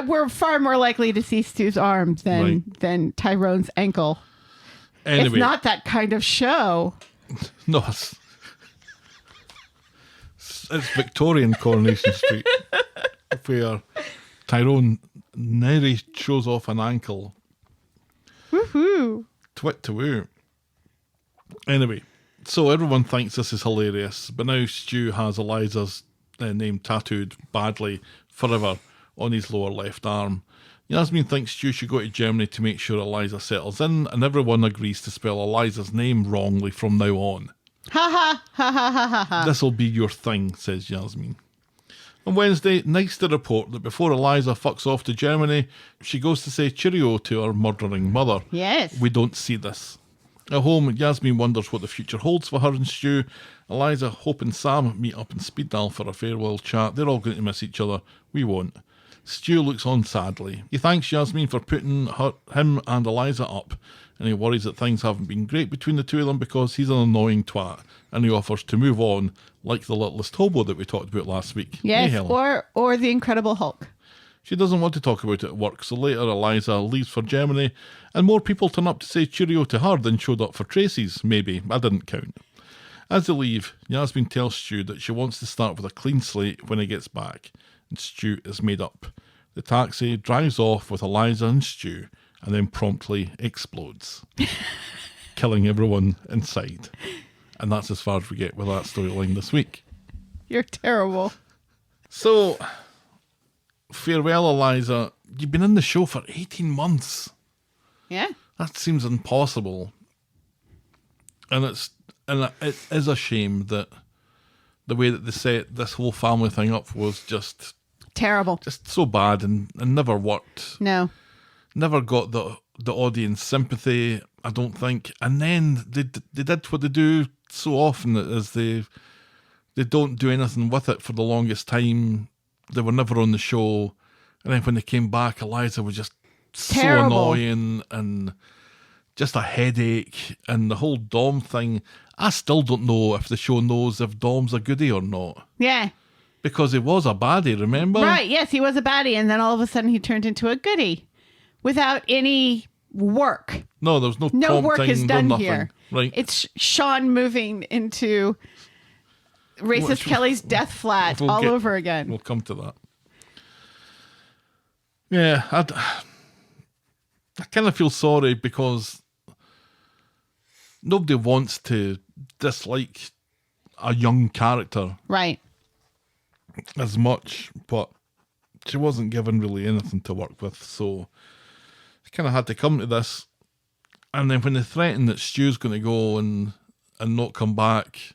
We're far more likely to see Stu's arm than Tyrone's ankle. Anyway, It's not that kind of show. no, it's Victorian Coronation Street, where Tyrone nearly shows off an ankle. Woohoo. Twit to woo. Anyway, so everyone thinks this is hilarious, but now Stu has Eliza's name tattooed badly forever on his lower left arm. Yasmin thinks Stu should go to Germany to make sure Eliza settles in, and everyone agrees to spell Eliza's name wrongly from now on. Ha ha ha ha ha ha ha. This'll be your thing, says Yasmin. On Wednesday, nice to report that before Eliza fucks off to Germany, she goes to say cheerio to her murdering mother. Yes. We don't see this. At home, Yasmin wonders what the future holds for her and Stu, Eliza, Hope and Sam meet up in Speed Dial for a farewell chat. They're all going to miss each other. We won't. Stu looks on sadly. He thanks Yasmin for putting him and Eliza up, and he worries that things haven't been great between the two of them because he's an annoying twat, and he offers to move on like the littlest hobo that we talked about last week. Yes, Hey, Helen. or the Incredible Hulk. She doesn't want to talk about it at work, so later Eliza leaves for Germany, and more people turn up to say cheerio to her than showed up for Tracy's, maybe. I didn't count. As they leave, Yasmin tells Stu that she wants to start with a clean slate when he gets back, and Stu is made up. The taxi drives off with Eliza and Stu, and then promptly explodes, killing everyone inside. And that's as far as we get with that storyline this week. You're terrible. So, farewell, Eliza. You've been in the show for 18 months. Yeah. That seems impossible. And it is a shame that the way that they set this whole family thing up was just Terrible. just so bad and never worked. No. Never got the audience sympathy, I don't think. And then they did what they do so often, is they don't do anything with it for the longest time. They were never on the show. And then when they came back, Eliza was just Terrible. so annoying and just a headache. And the whole Dom thing, I still don't know if the show knows if Dom's a goodie or not. Yeah. Because he was a baddie, remember? Right, yes, he was a baddie, and then all of a sudden he turned into a goodie without any work. No, there's no No work prompting, is no done nothing. here. Right. It's Sean moving into racist Which- Kelly's death flat We'll all get- over again. We'll come to that. Yeah, I kind of feel sorry because nobody wants to dislike a young character Right. as much, but she wasn't given really anything to work with, so she kind of had to come to this. And then when they threatened that Stu's going to go and not come back,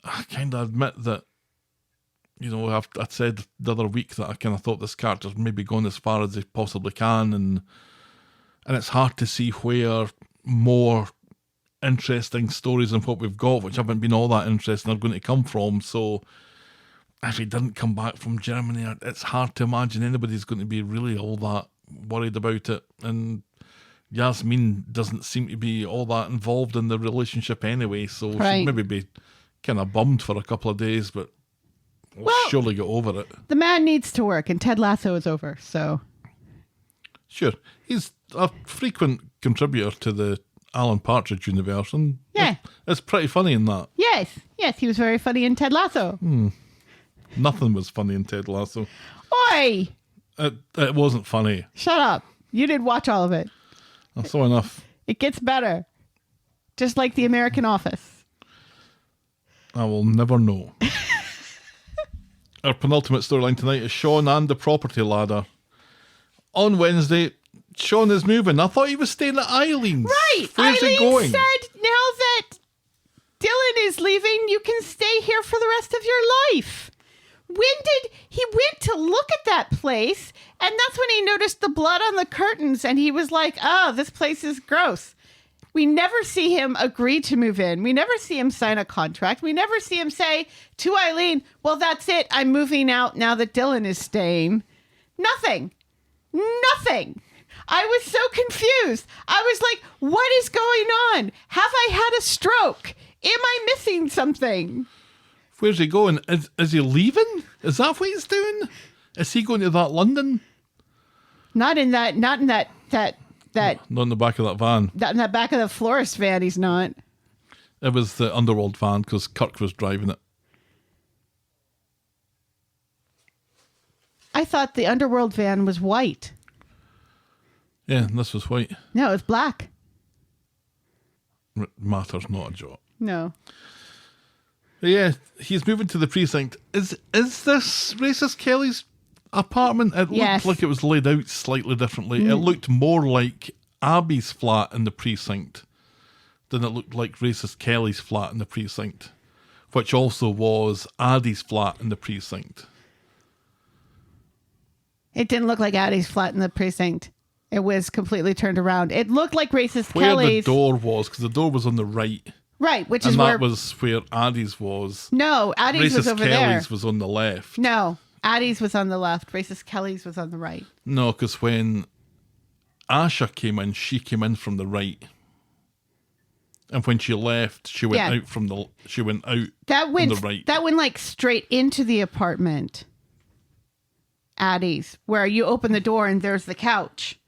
I kind of admit that, you know, I said the other week that I kind of thought this character's maybe gone as far as they possibly can, and it's hard to see where more interesting stories than what we've got, which haven't been all that interesting, are going to come from. So if he didn't come back from Germany, it's hard to imagine anybody's going to be really all that worried about it. And Yasmin doesn't seem to be all that involved in the relationship anyway, so Right. she'd maybe be kind of bummed for a couple of days, but we'll Well- surely get over it. The man needs to work, and Ted Lasso is over, so. Sure. He's a frequent contributor to the Alan Partridge universe, and Yeah. it's pretty funny in that. Yes, he was very funny in Ted Lasso. Nothing was funny in Ted Lasso. Oi! It wasn't funny. Shut up. You did watch all of it. I saw enough. It gets better. Just like The American Office. I will never know. Our penultimate storyline tonight is Sean and the property ladder. On Wednesday, Sean is moving. I thought he was staying at Eileen's. Right. Where's he Eileen going? said now that Dylan is leaving, you can stay here for the rest of your life. He went to look at that place, and that's when he noticed the blood on the curtains, and he was like, oh, this place is gross. We never see him agree to move in. We never see him sign a contract. We never see him say to Eileen, well, that's it. I'm moving out now that Dylan is staying. Nothing. I was so confused. I was like, what is going on? Have I had a stroke? Am I missing something? Where's he going? Is he leaving? Is that what he's doing? Is he going to that London? Not in that Not in the back of that van. in that back of the florist van, he's not. It was the Underworld van because Kirk was driving it. I thought the Underworld van was white. Yeah, this was white. No, it's black. Matters not a jot. No. But yeah, he's moving to the precinct. Is this Racist Kelly's apartment? It Yes. looked like it was laid out slightly differently. It looked more like Abby's flat in the precinct than it looked like Racist Kelly's flat in the precinct, which also was Addie's flat in the precinct. It didn't look like Addie's flat in the precinct. It was completely turned around. It looked like Racist Where Kelly's. the door was, because the door was on the right. Right, which is And where... that was where Addie's was. No, Addie's was Racist over Kelly's there. was on the left. No, Addie's was on the left. Racist Kelly's was on the right. No, because when Asha came in, she came in from the right. And when she left, she went out from the... She went out That went, on the right. that went like straight into the apartment. Addie's, where you open the door and there's the couch.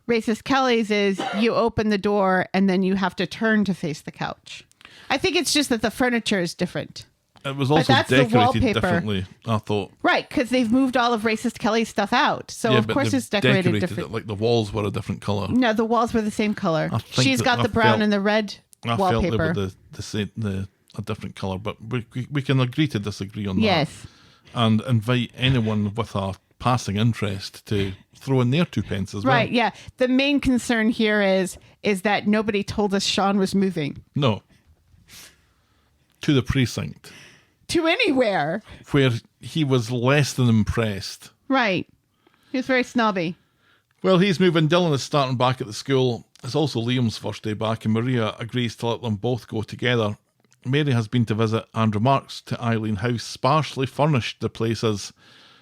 Racist Kelly's is you open the door and then you have to turn to face the couch. I think it's just that the furniture is different. It was also that's the decorated wallpaper. differently, I thought. Right, because they've moved all of Racist Kelly's stuff out. So, Yeah, of but course, they've it's decorated it, different. like the walls were a different colour. No, the walls were the same color. I think She's that got I the brown felt- and the red I felt they wallpaper. were a different colour, but we can agree to disagree on that. Yes. And invite anyone with a passing interest to throw in their 2 pence as well. Right, yeah. The main concern here is that nobody told us Sean was moving. No. To the precinct, To anywhere. where he was less than impressed. Right. He was very snobby. Well, he's moving. Dylan is starting back at the school. It's also Liam's first day back, and Maria agrees to let them both go together. Mary has been to visit and remarks to Eileen how sparsely furnished the place is.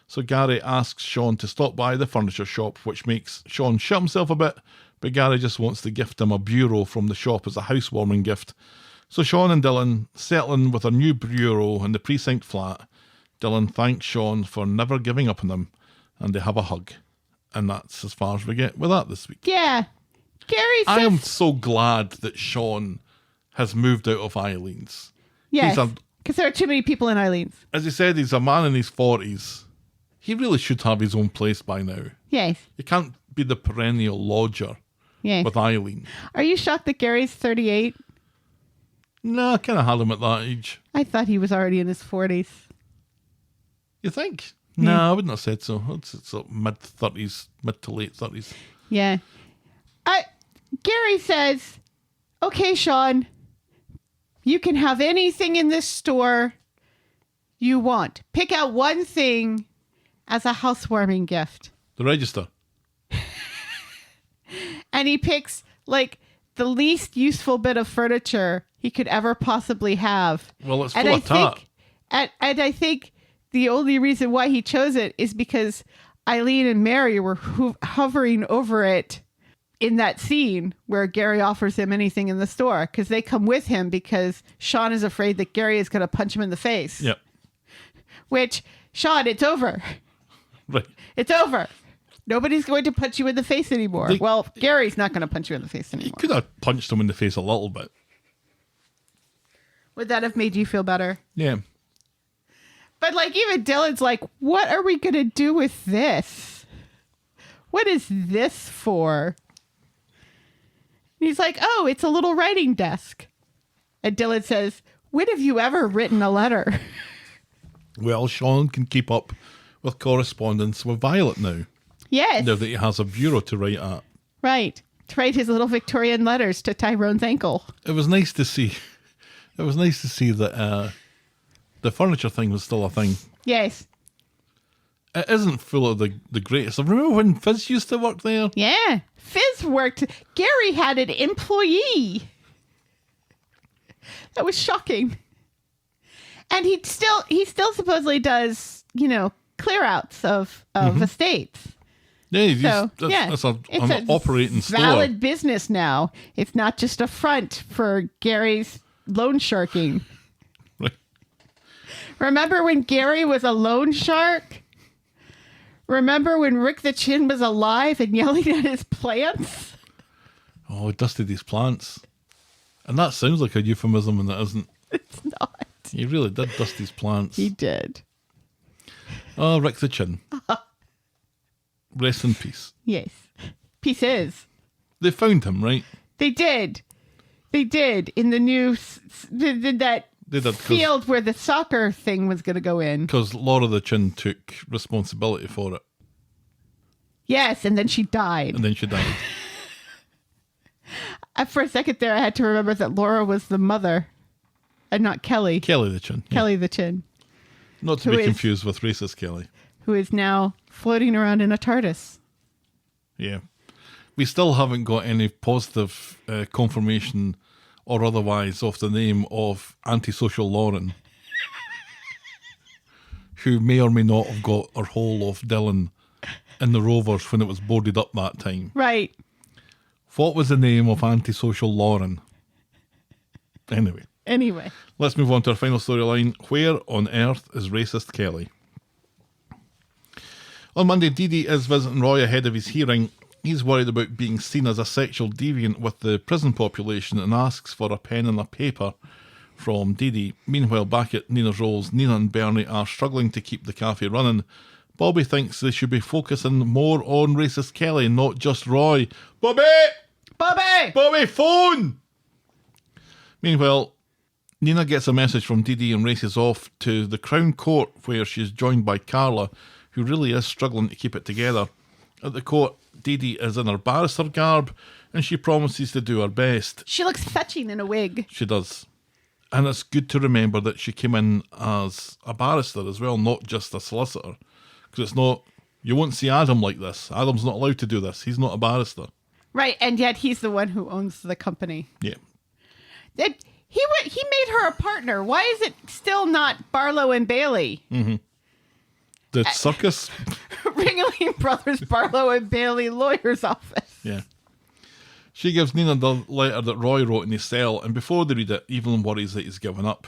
So Gary asks Sean to stop by the furniture shop, which makes Sean shut himself a bit, but Gary just wants to gift him a bureau from the shop as a housewarming gift. So Sean and Dylan settle in with a new bureau in the precinct flat. Dylan thanks Sean for never giving up on him, and they have a hug. And that's as far as we get with that this week. Yeah. Gary says... I am so glad that Sean has moved out of Eileen's. Yes, He's because there are too many people in Eileen's. As he said, he's a man in his 40s. He really should have his own place by now. Yes. He can't be the perennial lodger Yes. with Eileen. Are you shocked that Gary's 38? No, I kind of had him at that age. I thought he was already in his 40s. You think? No, I wouldn't have said so. It's like mid-30s, mid to late 30s. Yeah. Gary says, okay, Sean, you can have anything in this store you want. Pick out one thing as a housewarming gift. The register. And he picks, like, the least useful bit of furniture he could ever possibly have. Well, it's And full I of tat. think, and I think the only reason why he chose it is because Eileen and Mary were hovering over it in that scene where Gary offers him anything in the store, because they come with him because Sean is afraid that Gary is going to punch him in the face. Yep. Which, Sean, it's over. Right. It's over. Nobody's going to punch you in the face anymore. Well, Gary's not going to punch you in the face He anymore. could have punched him in the face a little bit. Would that have made you feel better? Yeah. But like even Dylan's like, what are we going to do with this? What is this for? And he's like, oh, it's a little writing desk. And Dylan says, when have you ever written a letter? Well, Sean can keep up with correspondence with Violet now. Yes. Now that he has a bureau to write at. Right. To write his little Victorian letters to Tyrone's ankle. It was nice to see. It was nice to see that the furniture thing was still a thing. Yes. It isn't full of the greatest. I remember when Fizz used to work there. Yeah. Fizz worked. Gary had an employee. That was shocking. And he still supposedly does, clear outs of estates. Yeah, So, it's it's an operating store. valid business now. It's not just a front for Gary's loan sharking. Right. Remember when Gary was a loan shark? Remember when Rick the Chin was alive and yelling at his plants? Oh, he dusted his plants. And that sounds like a euphemism, and it isn't. It's not. He really did dust his plants. He did. Oh, Rick the Chin. Rest in peace. Yes. Pieces. They found him, right? They did. They did in the new that They did, field where the soccer thing was going to go in. because Laura the Chin took responsibility for it, Yes, and then she died. and then she died. For a second there, I had to remember that Laura was the mother and not Kelly. Kelly the Chin. Yeah. Kelly the Chin, Not to Who be is- confused with racist Kelly. who is now floating around in a TARDIS. Yeah. We still haven't got any positive confirmation or otherwise of the name of Antisocial Lauren, who may or may not have got her whole of Dylan in the Rovers when it was boarded up that time. Right. What was the name of Antisocial Lauren? Anyway, let's move on to our final storyline. Where on earth is Racist Kelly? On Monday, Dee Dee is visiting Roy ahead of his hearing. He's worried about being seen as a sexual deviant with the prison population and asks for a pen and a paper from Dee Dee. Meanwhile, back at Nina's Rolls, Nina and Bernie are struggling to keep the cafe running. Bobby thinks they should be focusing more on Racist Kelly, not just Roy. Bobby! Bobby, phone! Meanwhile, Nina gets a message from Dee Dee and races off to the Crown Court, where she's joined by Carla, who really is struggling to keep it together. At the court, Dee Dee is in her barrister garb, and she promises to do her best. She looks fetching in a wig. She does. And it's good to remember that she came in as a barrister as well, not just a solicitor. Because it's not, you won't see Adam like this. Adam's not allowed to do this. He's not a barrister. Right, and yet he's the one who owns the company. Yeah. He made her a partner. Why is it still not Barlow and Bailey? Mm-hmm. The circus? Ringling Brothers Barlow and Bailey lawyer's office. Yeah. She gives Nina the letter that Roy wrote in his cell, and before they read it, Evelyn worries that he's given up.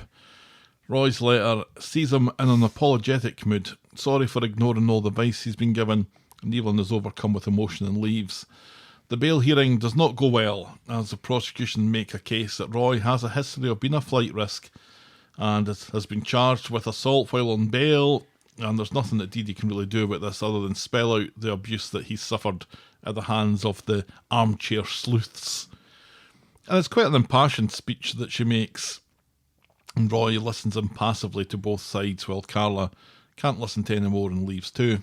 Roy's letter sees him in an apologetic mood, sorry for ignoring all the advice he's been given, and Evelyn is overcome with emotion and leaves. The bail hearing does not go well, as the prosecution make a case that Roy has a history of being a flight risk and has been charged with assault while on bail, and there's nothing that Dee Dee can really do about this other than spell out the abuse that he's suffered at the hands of the armchair sleuths. And it's quite an impassioned speech that she makes, and Roy listens impassively to both sides while Carla can't listen to any more and leaves too.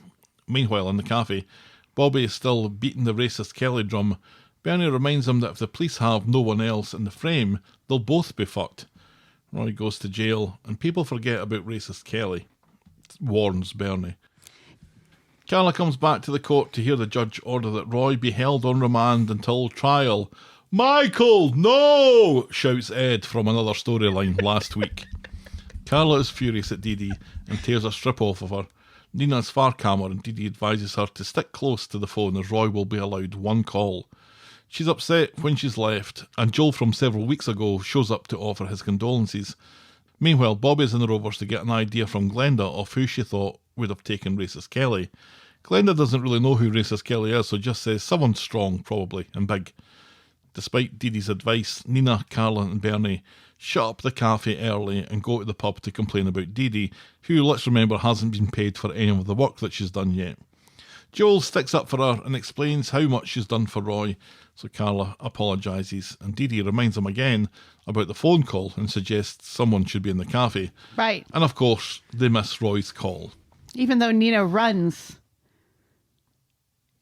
Meanwhile, in the cafe, Bobby is still beating the Racist Kelly drum. Bernie reminds him that if the police have no one else in the frame, they'll both be fucked. Roy goes to jail, and people forget about Racist Kelly, warns Bernie. Carla comes back to the court to hear the judge order that Roy be held on remand until trial. Michael, no! Shouts Ed from another storyline last week. Carla is furious at Dee Dee and tears a strip off of her. Nina is far calmer, and Dee Dee advises her to stick close to the phone as Roy will be allowed one call. She's upset when she's left, and Joel from several weeks ago shows up to offer his condolences. Meanwhile, Bobby's in the Rovers to get an idea from Glenda of who she thought would have taken Racist Kelly. Glenda doesn't really know who Racist Kelly is, so just says someone strong, probably, and big. Despite Dee Dee's advice, Nina, Carla and Bernie shut up the cafe early and go to the pub to complain about Dee Dee, who, let's remember, hasn't been paid for any of the work that she's done yet. Joel sticks up for her and explains how much she's done for Roy, so Carla apologises, and Dee Dee reminds him again about the phone call and suggests someone should be in the cafe. Right. And of course, they miss Roy's call. Even though Nina runs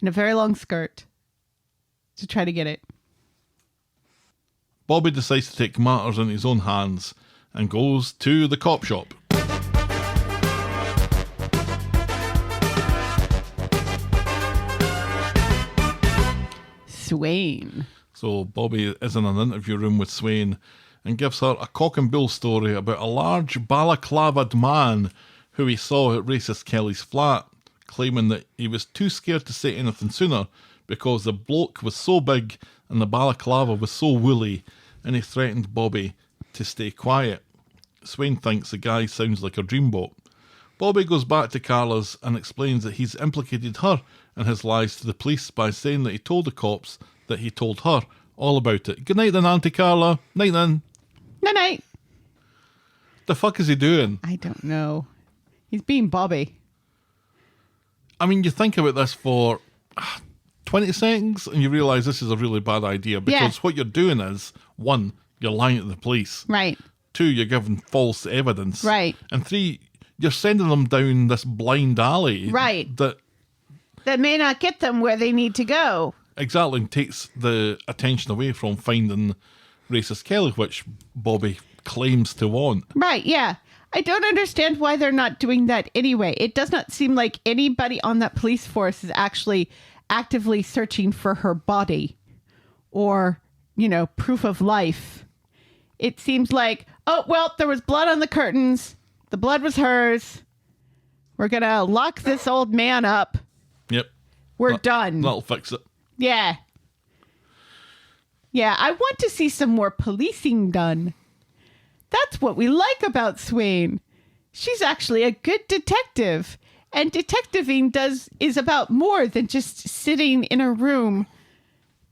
in a very long skirt to try to get it. Bobby decides to take matters in his own hands and goes to the cop shop. Swain. So Bobby is in an interview room with Swain and gives her a cock and bull story about a large balaclavad man who he saw at Racist Kelly's flat, claiming that he was too scared to say anything sooner because the bloke was so big and the balaclava was so woolly, and he threatened Bobby to stay quiet. Swain thinks the guy sounds like a dreamboat. Bobby goes back to Carla's and explains that he's implicated her in his lies to the police by saying that he told the cops that he told her all about it. Good night then, Auntie Carla. Night then. Night night. The fuck is he doing? I don't know. He's being Bobby. I mean, you think about this for 20 seconds and you realise this is a really bad idea because what you're doing is, 1, you're lying to the police. Right. 2, you're giving false evidence. Right. And 3, you're sending them down this blind alley. Right. That may not get them where they need to go. Exactly, and takes the attention away from finding Racist Kelly, which Bobby claims to want. Right, yeah. I don't understand why they're not doing that anyway. It does not seem like anybody on that police force is actually actively searching for her body or, proof of life. it seems like, oh, well, there was blood on the curtains. The blood was hers. We're going to lock this old man up. Yep. We're done. That'll fix it. Yeah. Yeah, I want to see some more policing done. That's what we like about Swain. She's actually a good detective. And detectiving is about more than just sitting in a room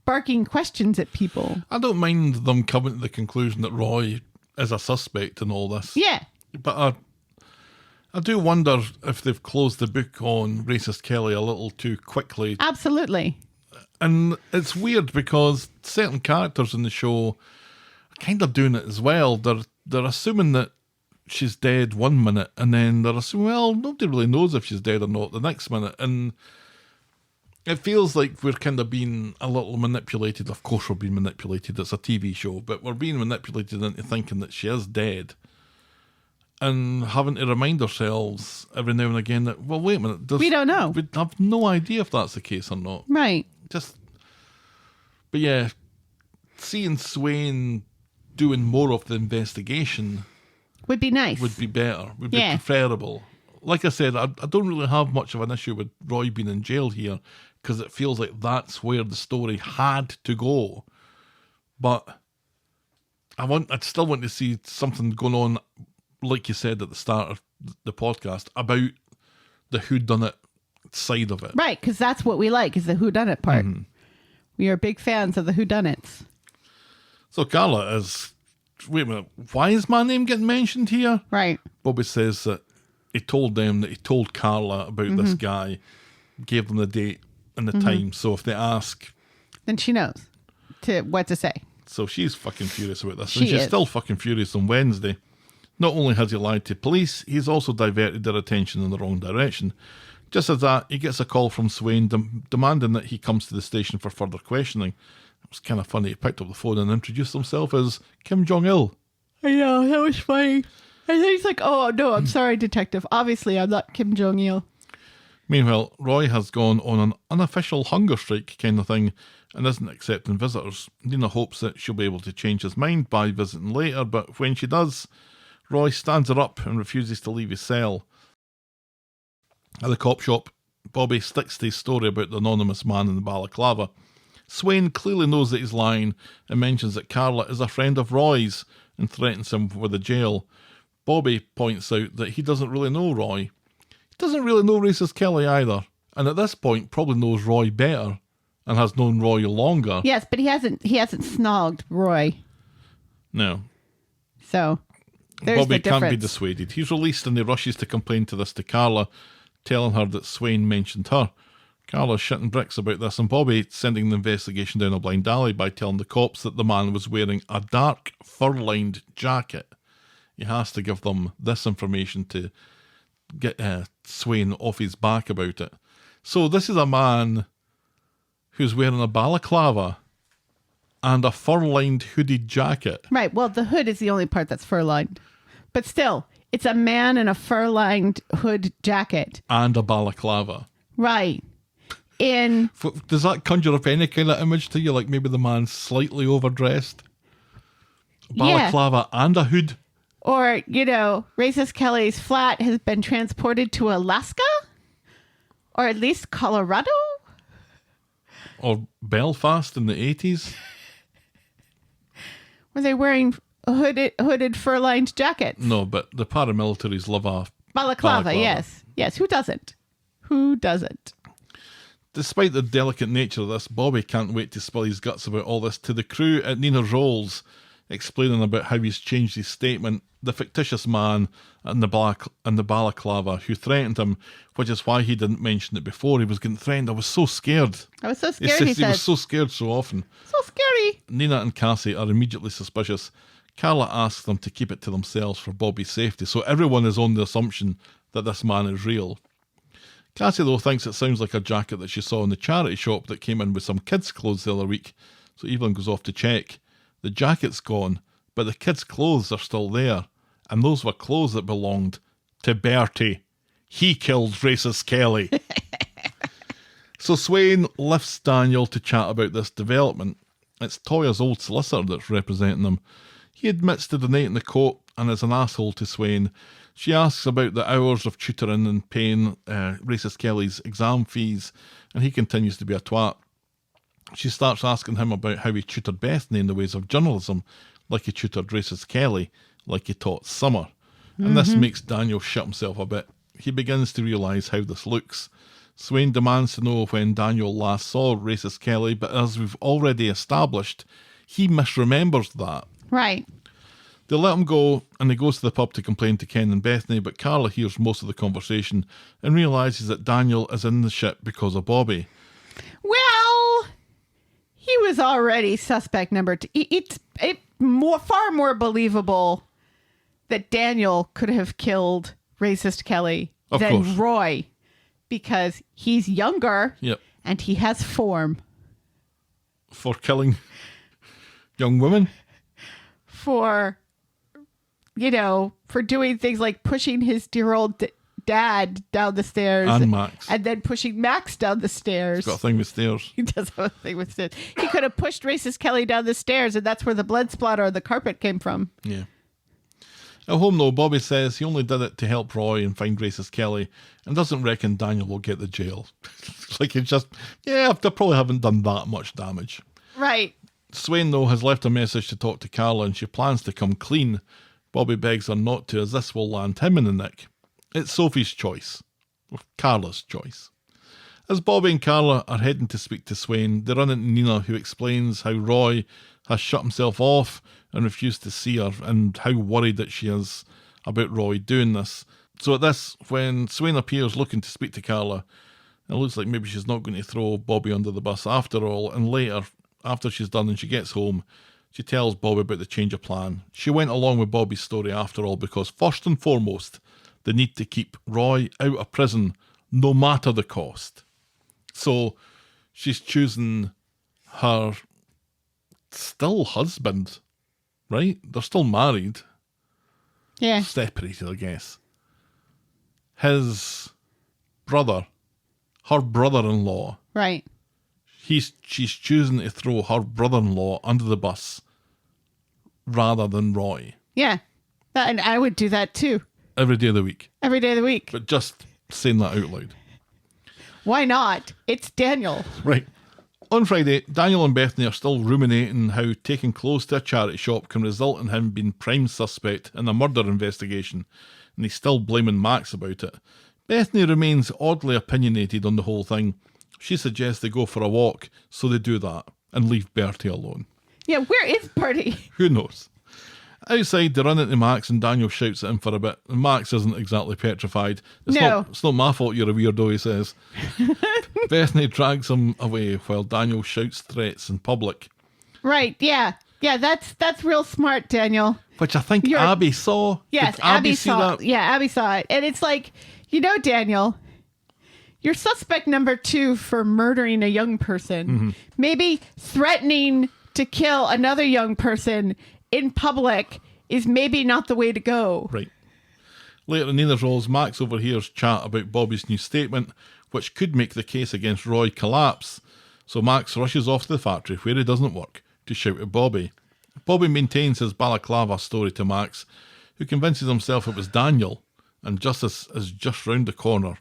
barking questions at people. I don't mind them coming to the conclusion that Roy is a suspect in all this. Yeah. But I do wonder if they've closed the book on Racist Kelly a little too quickly. Absolutely. And it's weird because certain characters in the show are kind of doing it as well. They're assuming that she's dead one minute, and then they're assuming, well, nobody really knows if she's dead or not the next minute. And it feels like we're kind of being a little manipulated. Of course we're being manipulated. It's a TV show, but we're being manipulated into thinking that she is dead. And having to remind ourselves every now and again that, well, wait a minute. We don't know. We have no idea if that's the case or not. Right. But yeah, seeing Swain doing more of the investigation would be nice. Would be better. Would be preferable. Like I said, I don't really have much of an issue with Roy being in jail here because it feels like that's where the story had to go. But I'd still want to see something going on, like you said at the start of the podcast, about the whodunit side of it. Right, because that's what we like, is the whodunit part. Mm-hmm. We are big fans of the whodunits. So Carla is, wait a minute, why is my name getting mentioned here? Right. Bobby says that he told them that he told Carla about this guy, gave them the date and the time, so if they ask... Then she knows what to say. So she's fucking furious about this, She and she's is. still fucking furious on Wednesday. Not only has he lied to police, he's also diverted their attention in the wrong direction. Just as that, he gets a call from Swain demanding that he comes to the station for further questioning. It was kind of funny. He picked up the phone and introduced himself as Kim Jong-il. I know, that was funny. And then he's like, oh, no, I'm sorry, detective. Obviously, I'm not Kim Jong-il. Meanwhile, Roy has gone on an unofficial hunger strike kind of thing and isn't accepting visitors. Nina hopes that she'll be able to change his mind by visiting later, but when she does, Roy stands her up and refuses to leave his cell. At the cop shop, Bobby sticks to his story about the anonymous man in the balaclava. Swain clearly knows that he's lying and mentions that Carla is a friend of Roy's and threatens him with a jail. Bobby points out that he doesn't really know Roy. He doesn't really know Racist Kelly either, and at this point probably knows Roy better and has known Roy longer. Yes, but he hasn't snogged Roy. No. So there's Bobby the can't be difference. dissuaded. He's released and he rushes to complain to Carla, telling her that Swain mentioned her. Carla's shitting bricks about this, and Bobby sending the investigation down a blind alley by telling the cops that the man was wearing a dark fur-lined jacket. He has to give them this information to get Swain off his back about it. So this is a man who's wearing a balaclava and a fur-lined hooded jacket. Right, well, the hood is the only part that's fur-lined. But still, it's a man in a fur-lined hood jacket. And a balaclava. Right. Does that conjure up any kind of image to you? Like maybe the man's slightly overdressed? Balaclava and a hood? Or, Racist Kelly's flat has been transported to Alaska? Or at least Colorado? Or Belfast in the 80s? Were they wearing hooded fur-lined jackets? No, but the paramilitaries love a Balaclava, yes. Yes, who doesn't? Who doesn't? Despite the delicate nature of this, Bobby can't wait to spill his guts about all this to the crew at Nina Rolls, explaining about how he's changed his statement, the fictitious man and the balaclava who threatened him, which is why he didn't mention it before. He was getting threatened. I was so scared. I was so scared, he He was so scared so often. So scary. Nina and Cassie are immediately suspicious. Carla asks them to keep it to themselves for Bobby's safety, so everyone is on the assumption that this man is real. Cassie, though, thinks it sounds like a jacket that she saw in the charity shop that came in with some kids' clothes the other week, so Evelyn goes off to check. The jacket's gone, but the kids' clothes are still there, and those were clothes that belonged to Bertie. He killed Racist Kelly. So Swain lifts Daniel to chat about this development. It's Toya's old solicitor that's representing them. He admits to donating the coat and is an asshole to Swain. She asks about the hours of tutoring and paying racist Kelly's exam fees, and he continues to be a twat. She starts asking him about how he tutored Bethany in the ways of journalism, like he tutored racist Kelly, like he taught Summer. And this makes Daniel shit himself a bit. He begins to realise how this looks. Swain demands to know when Daniel last saw racist Kelly, but as we've already established, he misremembers that. Right. They let him go, and he goes to the pub to complain to Ken and Bethany, but Carla hears most of the conversation and realises that Daniel is in the shit because of Bobby. Well, he was already suspect number 2. It's far more believable that Daniel could have killed racist Kelly than course. Roy, because he's younger and he has form. For killing young women? For doing things like pushing his dear old dad down the stairs. And Max. And then pushing Max down the stairs. He's got a thing with stairs. He does have a thing with stairs. He could have pushed racist Kelly down the stairs, and that's where the blood splatter on the carpet came from. Yeah. At home, though, Bobby says he only did it to help Roy and find racist Kelly and doesn't reckon Daniel will get the jail. Like, it's just, they probably haven't done that much damage. Right. Swain, though, has left a message to talk to Carla and she plans to come clean. Bobby begs her not to, as this will land him in the nick. It's Sophie's choice. Or Carla's choice. As Bobby and Carla are heading to speak to Swain, they run into Nina, who explains how Roy has shut himself off and refused to see her, and how worried that she is about Roy doing this. So at this, when Swain appears looking to speak to Carla, it looks like maybe she's not going to throw Bobby under the bus after all, and later, after she's done and she gets home, she tells Bobby about the change of plan. She went along with Bobby's story after all because first and foremost, they need to keep Roy out of prison no matter the cost. So she's choosing her still husband, right? They're still married. Yeah. Separated, I guess. His brother, her brother-in-law. Right. She's choosing to throw her brother-in-law under the bus rather than Roy. Yeah. And I would do that too. Every day of the week. Every day of the week. But just saying that out loud. Why not? It's Daniel. Right. On Friday, Daniel and Bethany are still ruminating how taking clothes to a charity shop can result in him being prime suspect in a murder investigation, and he's still blaming Max about it. Bethany remains oddly opinionated on the whole thing. She suggests they go for a walk, so they do that, and leave Bertie alone. Yeah, where is Bertie? Who knows? Outside, they run into Max and Daniel shouts at him for a bit. And Max isn't exactly petrified. It's not my fault you're a weirdo, he says. Bethany drags him away while Daniel shouts threats in public. Right, yeah. Yeah, that's real smart, Daniel. Which I think Abby saw. Yes, Did Abby saw that? Yeah, Abby saw it. And it's like, Daniel, you're suspect number 2 for murdering a young person. Mm-hmm. Maybe threatening to kill another young person in public is maybe not the way to go. Right. Later in Nina's roles, Max overhears chat about Bobby's new statement, which could make the case against Roy collapse. So Max rushes off to the factory where he doesn't work to shout at Bobby. Bobby maintains his balaclava story to Max, who convinces himself it was Daniel, and justice is just round the corner.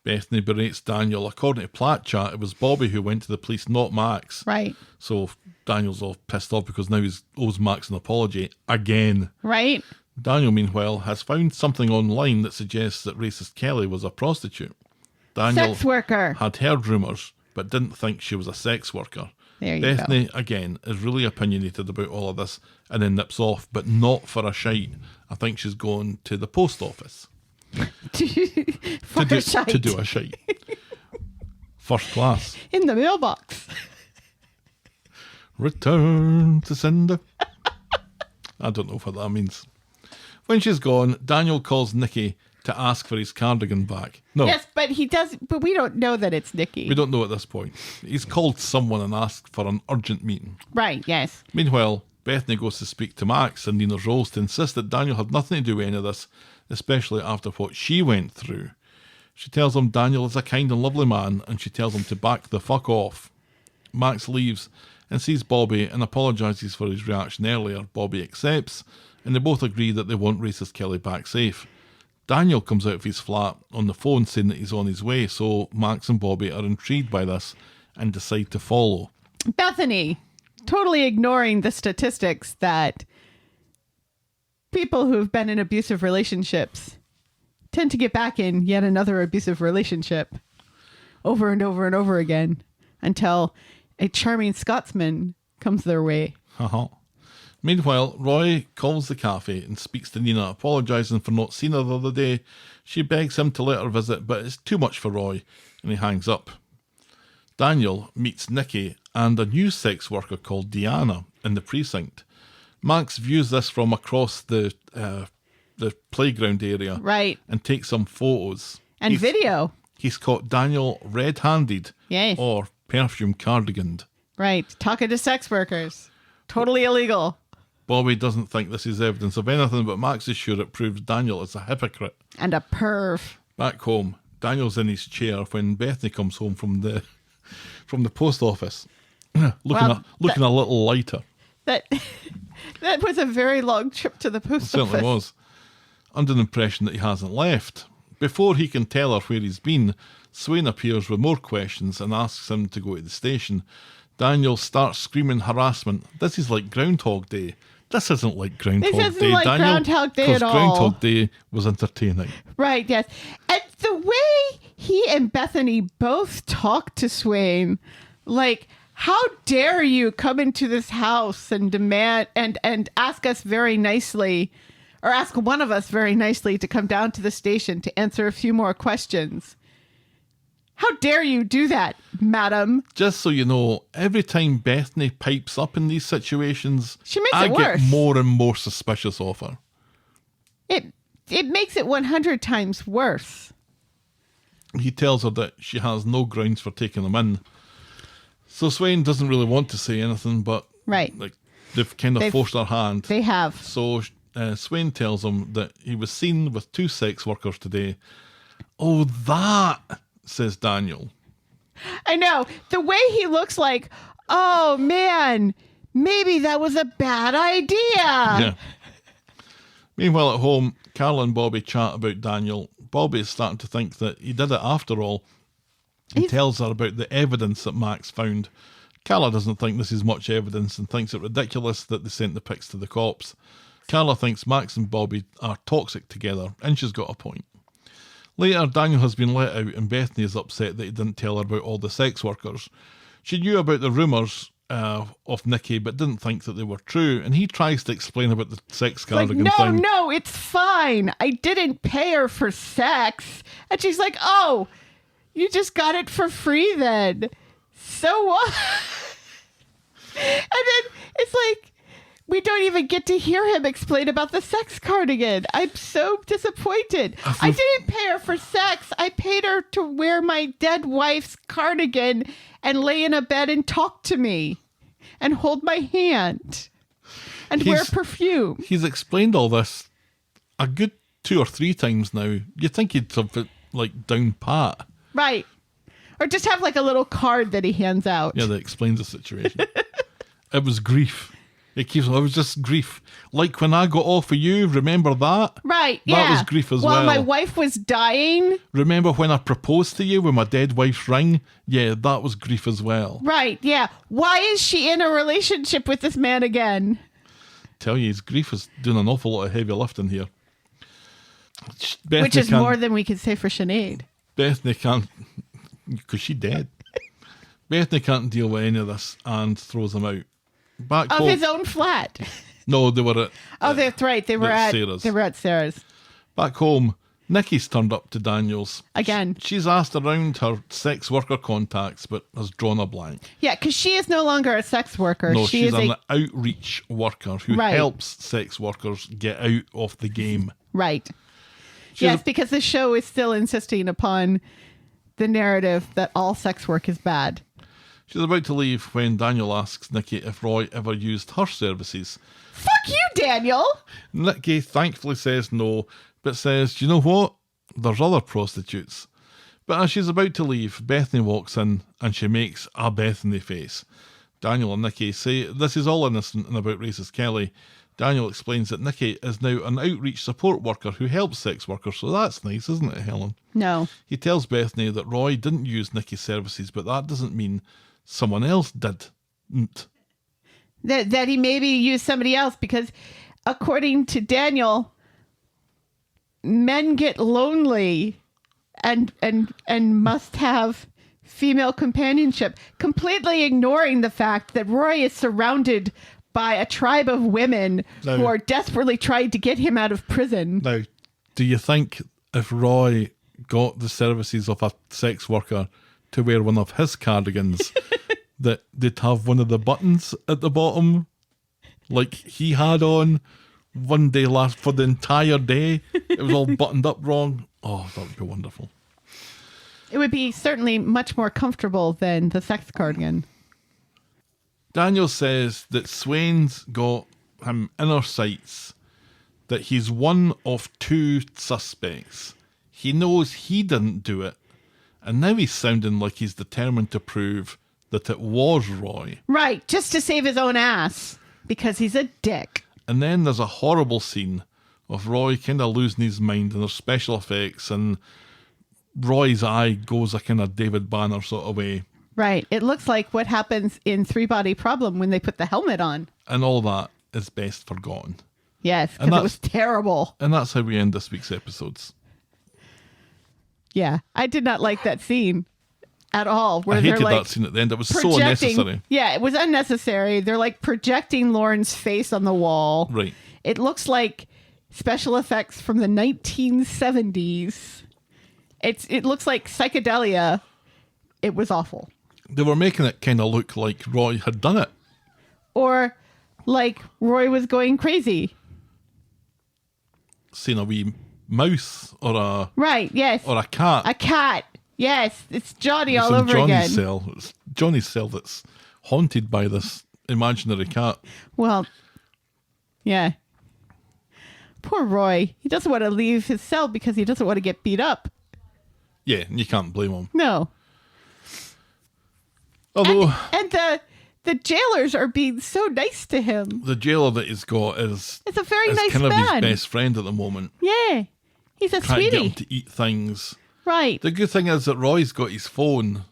Bethany berates Daniel. According to Platt chat, it was Bobby who went to the police, not Max. Right. So Daniel's all pissed off because now he owes Max an apology again. Right. Daniel, meanwhile, has found something online that suggests that racist Kelly was a prostitute. Daniel sex worker. had heard rumours, but didn't think she was a sex worker. There you Bethany, go. again, is really opinionated about all of this and then nips off, but not for a shite. I think she's going to the post office. to do a shite. First class. In the mailbox. Return to sender. I don't know what that means. When she's gone, Daniel calls Nikki to ask for his cardigan back. No. Yes, but but we don't know that it's Nikki. We don't know at this point. He's called someone and asked for an urgent meeting. Right, yes. Meanwhile, Bethany goes to speak to Max and Nina's roles to insist that Daniel had nothing to do with any of this, especially after what she went through. She tells him Daniel is a kind and lovely man, and she tells him to back the fuck off. Max leaves, and sees Bobby and apologises for his reaction earlier. Bobby accepts, and they both agree that they want racist Kelly back safe. Daniel comes out of his flat on the phone saying that he's on his way, so Max and Bobby are intrigued by this and decide to follow. Bethany, totally ignoring the statistics that people who've been in abusive relationships tend to get back in yet another abusive relationship over and over and over again until a charming Scotsman comes their way. Meanwhile, Roy calls the cafe and speaks to Nina, apologising for not seeing her the other day. She begs him to let her visit, but it's too much for Roy, and he hangs up. Daniel meets Nikki and a new sex worker called Deanna in the precinct. Max views this from across the playground area, Right. and takes some photos And video. He's caught Daniel red-handed, Yes. or perfume cardiganed. Right. Talking to sex workers. Totally illegal. Bobby doesn't think this is evidence of anything, but Max is sure it proves Daniel is a hypocrite. And a perv. Back home, Daniel's in his chair when Bethany comes home from the post office, looking a little lighter. That was a very long trip to the post It certainly office. was. Under the impression that he hasn't left. Before he can tell her where he's been, Swain appears with more questions and asks him to go to the station. Daniel starts screaming harassment. This is like Groundhog Day. This isn't like Groundhog Day, isn't like Daniel. Groundhog Day at all. Groundhog Day was entertaining. Right, yes. And the way he and Bethany both talk to Swain, like, how dare you come into this house and demand and ask us very nicely, or ask one of us very nicely to come down to the station to answer a few more questions. How dare you do that, madam? Just so you know, every time Bethany pipes up in these situations, She makes I it get worse. more and more suspicious of her. It makes it 100 times worse. He tells her that she has no grounds for taking him in. So Swain doesn't really want to say anything, but Right. like they've kind of forced her hand. They have. So Swain tells him that he was seen with 2 sex workers today. Oh, that, says Daniel. I know. The way he looks like, oh man, maybe that was a bad idea. Yeah. Meanwhile, at home, Carla and Bobby chat about Daniel. Bobby is starting to think that he did it after all. He tells her about the evidence that Max found. Carla doesn't think this is much evidence and thinks it ridiculous that they sent the pics to the cops. Carla thinks Max and Bobby are toxic together, and she's got a point. Later, Daniel has been let out and Bethany is upset that he didn't tell her about all the sex workers. She knew about the rumours of Nikki, but didn't think that they were true, and he tries to explain about the sex Like, cardigan thing. no, it's fine. I didn't pay her for sex. And she's like, oh, you just got it for free then. So what? And then it's like, we don't even get to hear him explain about the sex cardigan. I'm so disappointed. I didn't pay her for sex. I paid her to wear my dead wife's cardigan and lay in a bed and talk to me and hold my hand and wear perfume. He's explained all this a good 2 or 3 times now. You'd think he'd have it like down pat. Right. Or just have like a little card that he hands out. Yeah, that explains the situation. It was grief. It was just grief. Like when I got off of you, remember that? Right, That yeah. was grief as While well. my wife was dying. Remember when I proposed to you with my dead wife's ring? Yeah, that was grief as well. Right, yeah. Why is she in a relationship with this man again? Tell you, his grief is doing an awful lot of heavy lifting here. Which is more than we could say for Sinead. Bethany can't, because she dead. Bethany can't deal with any of this and throws him out. Back Of home. his own flat. No, they were at. Oh, that's right. They were at Sarah's. They were at Sarah's. Back home, Nikki's turned up to Daniel's. Again. She's asked around her sex worker contacts, but has drawn a blank. Yeah, because she is no longer a sex worker. No, she she's is an outreach worker who Right. helps sex workers get out of the game. Right. She's Yes, because the show is still insisting upon the narrative that all sex work is bad. She's about to leave when Daniel asks Nikki if Roy ever used her services. Fuck you, Daniel! Nikki thankfully says no, but says, "Do you know what? There's other prostitutes." But as she's about to leave, Bethany walks in and she makes a Bethany face. Daniel and Nikki say this is all innocent and about racist Kelly. Daniel explains that Nikki is now an outreach support worker who helps sex workers, so that's nice, isn't it, Helen? No. He tells Bethany that Roy didn't use Nikki's services, but that doesn't mean someone else did. That he maybe used somebody else because, according to Daniel, men get lonely and must have female companionship, completely ignoring the fact that Roy is surrounded by a tribe of women who are desperately trying to get him out of prison. Now, do you think if Roy got the services of a sex worker to wear one of his cardigans, that they'd have one of the buttons at the bottom, like he had on one day last for the entire day? It was all buttoned up wrong. Oh, that would be wonderful. It would be certainly much more comfortable than the sex cardigan. Daniel says that Swain's got him in our sights, that he's one of two suspects. He knows he didn't do it, and now he's sounding like he's determined to prove that it was Roy. Right, just to save his own ass, because he's a dick. And then there's a horrible scene of Roy kind of losing his mind, and there's special effects, and Roy's eye goes a kind of David Banner sort of way. Right. It looks like what happens in Three Body Problem when they put the helmet on. And all that is best forgotten. Yes, because it was terrible. And that's how we end this week's episodes. Yeah, I did not like that scene at all. I hated that scene at the end. It was so unnecessary. Yeah, it was unnecessary. They're like projecting Lauren's face on the wall. Right. It looks like special effects from the 1970s. It looks like psychedelia. It was awful. They were making it kind of look like Roy had done it. Or like Roy was going crazy. Seeing a wee mouse or a... Right, yes. Or a cat. A cat. Yes, it's Johnny It's all in over Johnny's again. cell. It's Johnny's cell that's haunted by this imaginary cat. Well, yeah. Poor Roy. He doesn't want to leave his cell because he doesn't want to get beat up. Yeah, you can't blame him. No. Although... And the jailers are being so nice to him. The jailer that he's got is... It's a very nice kind of man. his best friend at the moment. Yeah. He's a Trying to get him sweetie. to eat things. Right. The good thing is that Roy's got his phone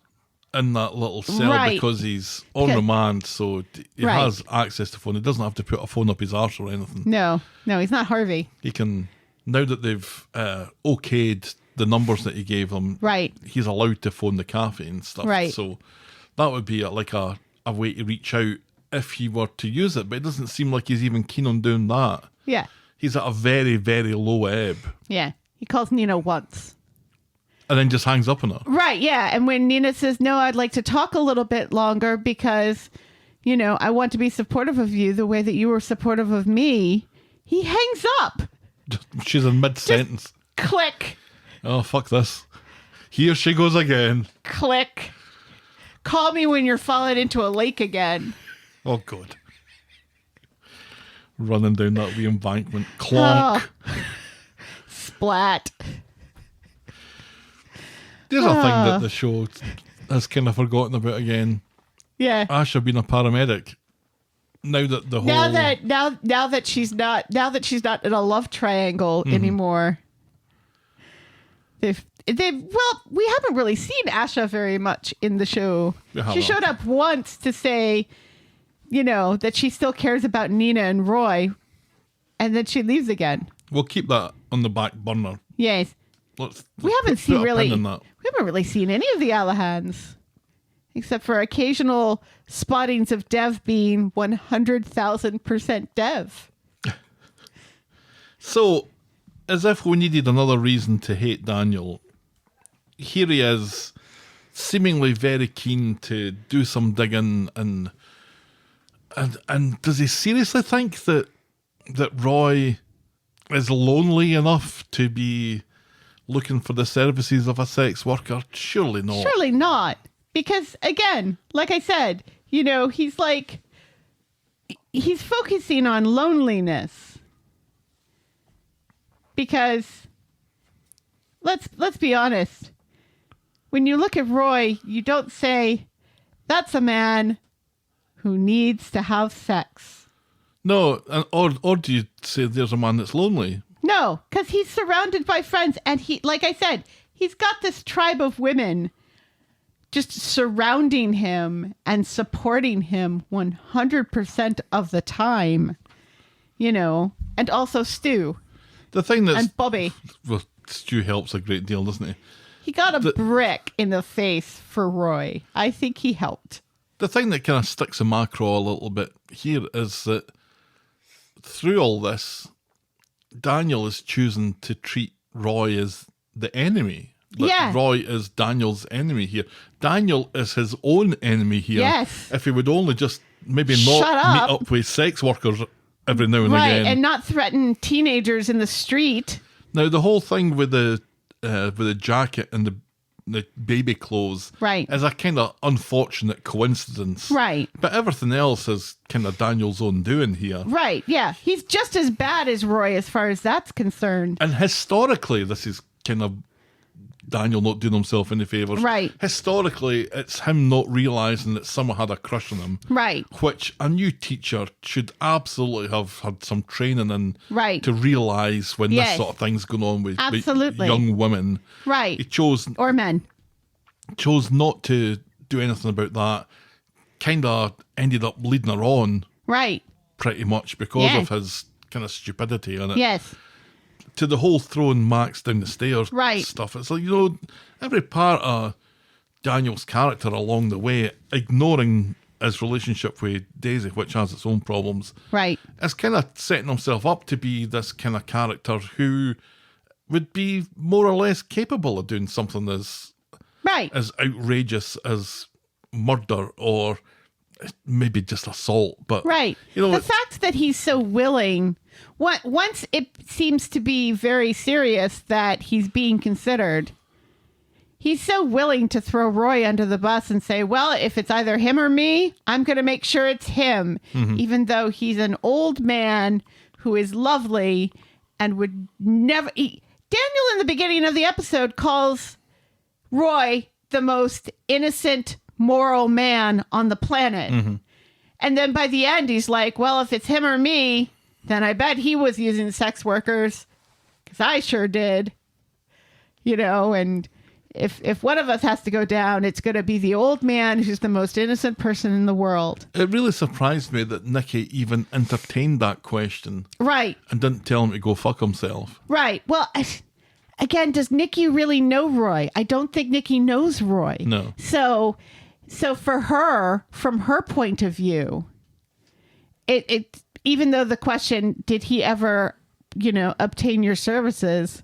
in that little cell Right. because he's on remand, so he Right. has access to phone. He doesn't have to put a phone up his arse or anything. No, he's not Harvey. He can, now that they've okayed the numbers that he gave him, Right. he's allowed to phone the cafe and stuff. Right. So that would be like a way to reach out if he were to use it, but it doesn't seem like he's even keen on doing that. Yeah. He's at a very, very low ebb. Yeah. He calls Nina once. And then just hangs up on her. Right, yeah. And when Nina says, no, I'd like to talk a little bit longer because, I want to be supportive of you the way that you were supportive of me, he hangs up. She's in mid-sentence. Click. Oh, fuck this. Here she goes again. Click. Call me when you're falling into a lake again. Oh, God. Running down that wee embankment. Clonk. Oh. Splat. There's a thing that the show has kind of forgotten about again. Yeah. Asha being a paramedic. Now that the whole... Now that she's not in a love triangle anymore. Well, we haven't really seen Asha very much in the show. She showed up once to say, that she still cares about Nina and Roy, and then she leaves again. We'll keep that on the back burner. Yes. We haven't really seen any of the Alahans, except for occasional spottings of Dev being 100,000% Dev. So, as if we needed another reason to hate Daniel, here he is, seemingly very keen to do some digging, and does he seriously think that Roy is lonely enough to be looking for the services of a sex worker? Surely not. Surely not. Because, again, like I said, he's focusing on loneliness. Because, let's be honest. When you look at Roy, you don't say, that's a man who needs to have sex. No, or do you say there's a man that's lonely? No, because he's surrounded by friends, and he, like I said, he's got this tribe of women just surrounding him and supporting him 100% of the time, you know, and also Stu The thing that's... and Bobby. Well, Stu helps a great deal, doesn't he? He got a brick in the face for Roy. I think he helped. The thing that kind of sticks in my craw a little bit here is that through all this, Daniel is choosing to treat Roy as the enemy. That Yeah. Roy is Daniel's enemy here. Daniel is his own enemy here. Yes. If he would only just maybe not Shut up. meet up with sex workers every now and Right, again. and not threaten teenagers in the street. Now, the whole thing with the jacket and the baby clothes Right. is a kind of unfortunate coincidence. Right. But everything else is kind of Daniel's own doing here. Right, yeah. He's just as bad as Roy as far as that's concerned. And historically, this is kind of Daniel not doing himself any favours. Right. Historically, it's him not realising that someone had a crush on him. Right. Which a new teacher should absolutely have had some training in. Right. To realise when Yes. this sort of thing's going on with Absolutely. young women. Right. He chose Or men. not to do anything about that. Kind of ended up leading her on Right. pretty much because Yeah. of his kind of stupidity in it. Yes. To the whole throwing Max down the stairs Right. stuff. It's like, you know, every part of Daniel's character along the way, ignoring his relationship with Daisy, which has its own problems, Right. is kind of setting himself up to be this kind of character who would be more or less capable of doing something as Right. outrageous as murder or maybe just assault. But Right. you know, The fact that he's so willing, once it seems to be very serious that he's being considered, he's so willing to throw Roy under the bus and say, well, if it's either him or me, I'm going to make sure it's him, even though he's an old man who is lovely and would never... Daniel in the beginning of the episode calls Roy the most innocent, moral man on the planet. And then by the end, he's like, well, if it's him or me, then I bet he was using sex workers, because I sure did. You know, and if one of us has to go down, it's going to be the old man who's the most innocent person in the world. it really surprised me that Nicky even entertained that question Right, and didn't tell him to go fuck himself. right. Well, again, does Nikki really know Roy? I don't think Nikki knows Roy. No. So for her, from her point of view, it even though the question, did he ever, you know, obtain your services?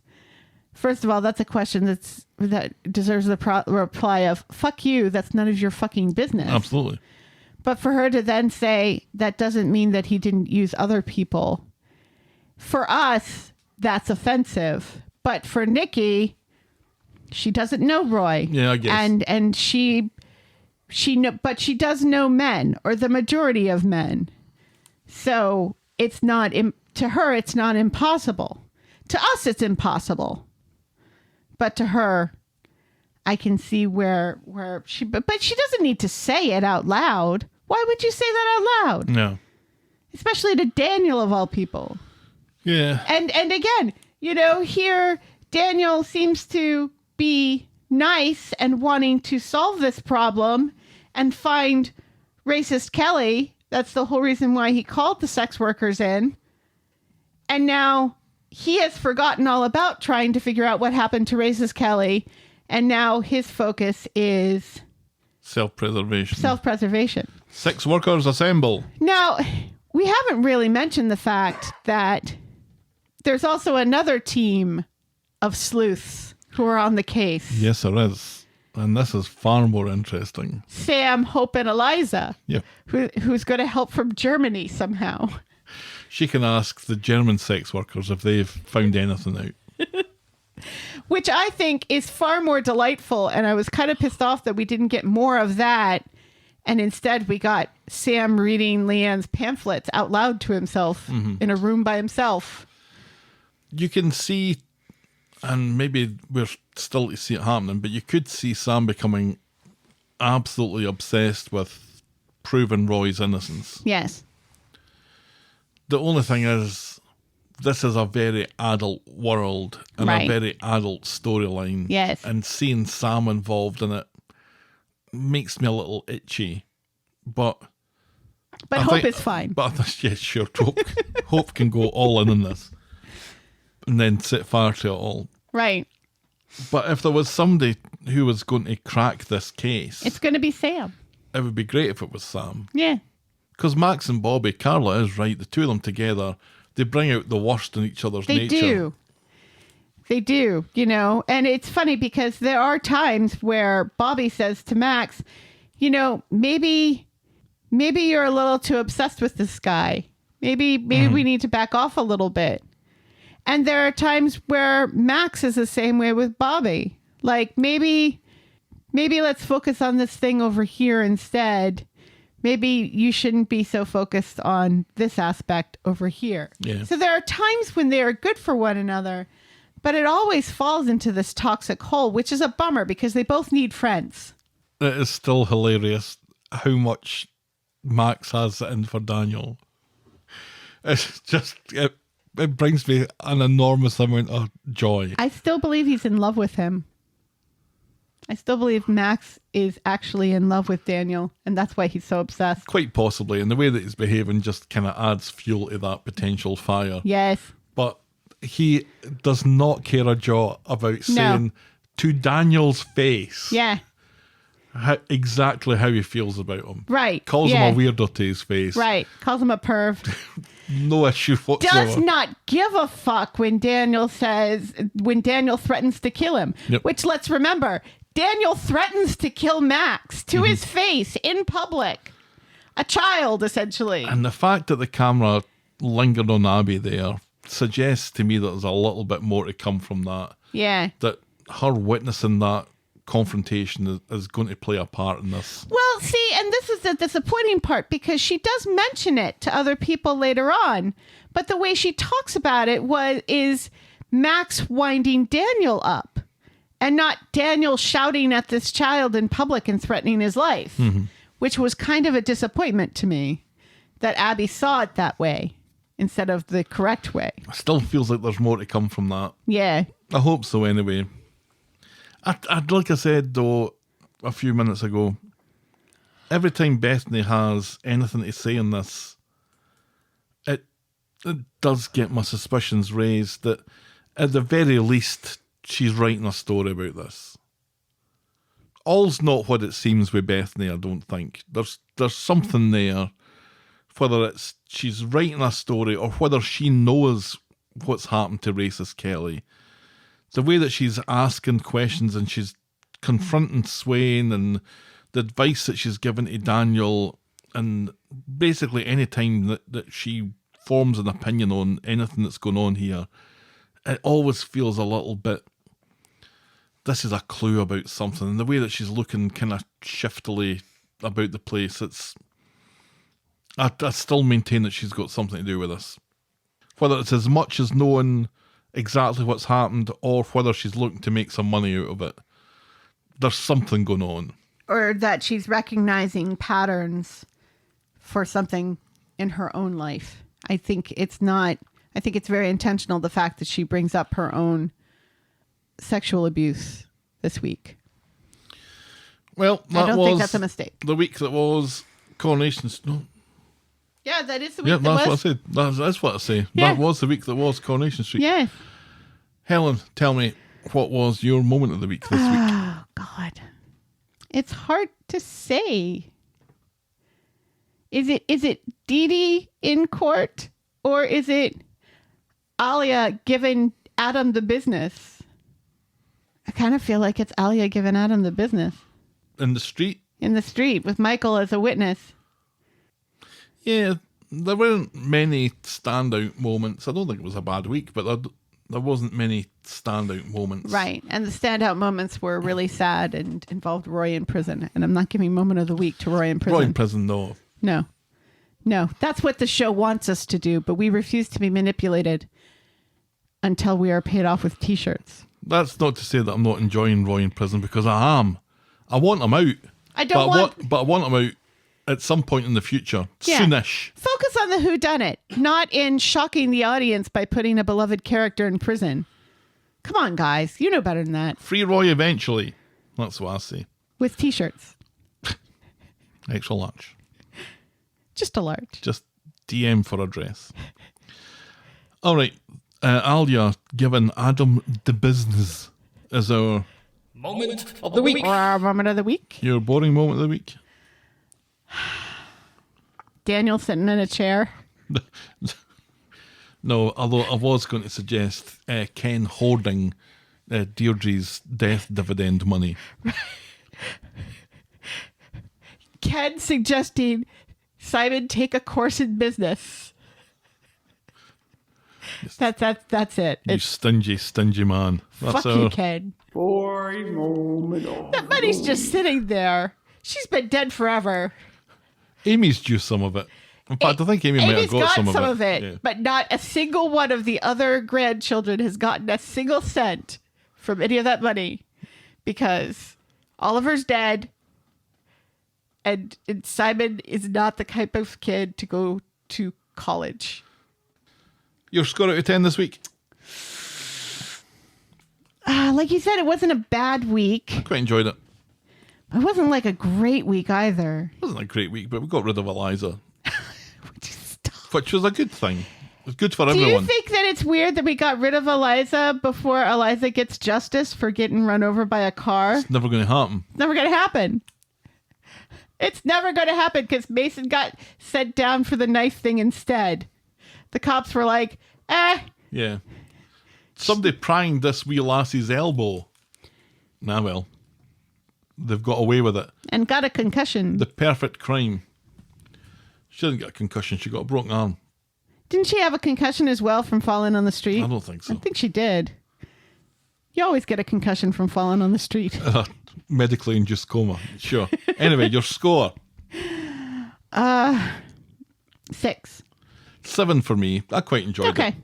First of all, that's a question that deserves the reply of, fuck you, that's none of your fucking business. Absolutely. But for her to then say, that doesn't mean that he didn't use other people. For us, that's offensive. But for Nikki, she doesn't know Roy. Yeah, I guess. And she but she does know men, or the majority of men. So it's not, to her, it's not impossible. To us, it's impossible. But to her, I can see where she, but she doesn't need to say it out loud. Why would you say that out loud? No. Especially to Daniel of all people. Yeah. And again, you know, here Daniel seems to be nice and wanting to solve this problem and find racist Kelly. That's the whole reason why he called the sex workers in. And now he has forgotten all about trying to figure out what happened to racist Kelly. And now his focus is Self-preservation. self-preservation. Sex workers assemble. Now, we haven't really mentioned the fact that there's also another team of sleuths who are on the case. Yes, there is. And this is far more interesting. Sam, Hope, and Eliza, Yeah. who's going to help from Germany somehow. She can ask the German sex workers if they've found anything out. Which I think is far more delightful. And I was kind of pissed off that we didn't get more of that. And instead we got Sam reading Leanne's pamphlets out loud to himself in a room by himself. You can see, and maybe we're still to see it happening, but you could see Sam becoming absolutely obsessed with proven Roy's innocence. Yes. The only thing is, this is a very adult world and Right. a very adult storyline. Yes. And seeing Sam involved in it makes me a little itchy. But I Hope think- is fine. But yeah, sure. Hope can go all in this and then set fire to it all. Right. But if there was somebody who was going to crack this case, It's going to be Sam. it would be great if it was Sam. Yeah. Because Max and Bobby, Carla is right, the two of them together, they bring out the worst in each other's They nature. do. They do, you know. And it's funny because there are times where Bobby says to Max, you know, maybe you're a little too obsessed with this guy. Maybe we need to back off a little bit. And there are times where Max is the same way with Bobby. Like maybe let's focus on this thing over here instead. Maybe you shouldn't be so focused on this aspect over here. Yeah. So there are times when they are good for one another, but it always falls into this toxic hole, which is a bummer because they both need friends. It is still hilarious how much Max has in for Daniel. It's just, it brings me an enormous amount of joy. I still believe he's in love with him. I still believe Max is actually in love with Daniel, and that's why he's so obsessed. Quite possibly, and the way that he's behaving just kind of adds fuel to that potential fire. Yes. But he does not care a jot about saying to Daniel's face Yeah. exactly how he feels about him. Right. Calls yeah. him a weirdo to his face. Right. Calls him a perv. No issue whatsoever. Does not give a fuck when Daniel threatens to kill him. Yep. Which, let's remember, Daniel threatens to kill Max to his face in public. A child, essentially. And the fact that the camera lingered on Abby there suggests to me that there's a little bit more to come from that. Yeah. That her witnessing that confrontation is going to play a part in this. Well, see, and this is the disappointing part because she does mention it to other people later on, but the way she talks about it is Max winding Daniel up and not Daniel shouting at this child in public and threatening his life, which was kind of a disappointment to me that Abby saw it that way instead of the correct way. It still feels like there's more to come from that. Yeah. I hope so anyway. I'd like I said, though, a few minutes ago, every time Bethany has anything to say in this, it does get my suspicions raised that at the very least, she's writing a story about this. All's not what it seems with Bethany, I don't think. There's something there, whether it's she's writing a story or whether she knows what's happened to racist Kelly. The way that she's asking questions and she's confronting Swain and the advice that she's given to Daniel, and basically any time that she forms an opinion on anything that's going on here, it always feels a little bit, this is a clue about something. And the way that she's looking kind of shiftily about the place, I still maintain that she's got something to do with this. Whether it's as much as knowing exactly what's happened or whether she's looking to make some money out of it, there's something going on. Or that she's recognizing patterns for something in her own life. I think it's very intentional, the fact that she brings up her own sexual abuse this week. Well, I don't think that's a mistake. The week that was Coronation Street. No. Yeah, that is the week Yeah, that that's was. what I said. That's what I say. Yeah. That was the week that was Coronation Street. Yeah. Helen, tell me, what was your moment of the week this week? Oh, God. It's hard to say. Is it Dee Dee in court or is it Alya giving Adam the business? I kind of feel like it's Alya giving Adam the business. In the street? In the street with Michael as a witness. Yeah, there weren't many standout moments. I don't think it was a bad week, but there wasn't many standout moments. Right. And the standout moments were really sad and involved Roy in prison. And I'm not giving moment of the week to Roy in prison. Roy in prison, no. No. That's what the show wants us to do, but we refuse to be manipulated until we are paid off with t-shirts. That's not to say that I'm not enjoying Roy in prison, because I am. I want him out. I don't want... But I want him out at some point in the future. Yeah. Soonish. Focus on the whodunit, not in shocking the audience by putting a beloved character in prison. Come on, guys. You know better than that. Free Roy eventually. That's what I say. With T-shirts. Extra large. Just a large. Just DM for address. All right. Alya given Adam the business as our Moment of the week. Moment of the week. your boring moment of the week. Daniel sitting in a chair. No, although I was going to suggest Ken hoarding Deirdre's death dividend money. Ken suggesting Simon take a course in business. That's it. You stingy man. That's Fuck you, Ken. That money's just sitting there. She's been dead forever. Amy's due some of it. In fact, I think Amy might have Amy's got some of it, Yeah. but not a single one of the other grandchildren has gotten a single cent from any of that money because Oliver's dead and Simon is not the type of kid to go to college. Your score out of 10 this week? Like you said, it wasn't a bad week. Quite enjoyed it. It wasn't like a great week either. It wasn't a great week, but we got rid of Eliza. Which was a good thing. It was good for Do everyone. you think that it's weird that we got rid of Eliza before Eliza gets justice for getting run over by a car? It's never going to happen. It's never going to happen. It's never going to happen because Mason got sent down for the knife thing instead. The cops were like, Yeah. Somebody pranged this wee lassie's elbow. Nah, well. They've got away with it. and got a concussion. The perfect crime. She didn't get a concussion. She got a broken arm. Didn't she have a concussion as well from falling on the street? I don't think so. I think she did. You always get a concussion from falling on the street. Medically induced coma. Sure. Anyway, your score. 6. 7 for me. I quite enjoyed it. Okay.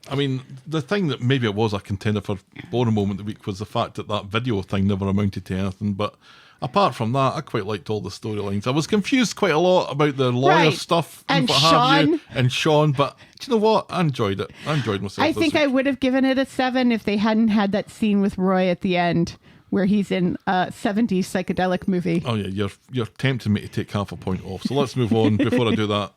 I mean, the thing that maybe it was a contender for boring moment of the week was the fact that that video thing never amounted to anything. But apart from that, I quite liked all the storylines. I was confused quite a lot about the lawyer Right. stuff And what have you, Sean. and Sean. But do you know what? I enjoyed it. I enjoyed myself. I this think week. I would have given it a 7 if they hadn't had that scene with Roy at the end where he's in a 70s psychedelic movie. Oh yeah, you're tempting me to take half a point off. So let's move on before I do that.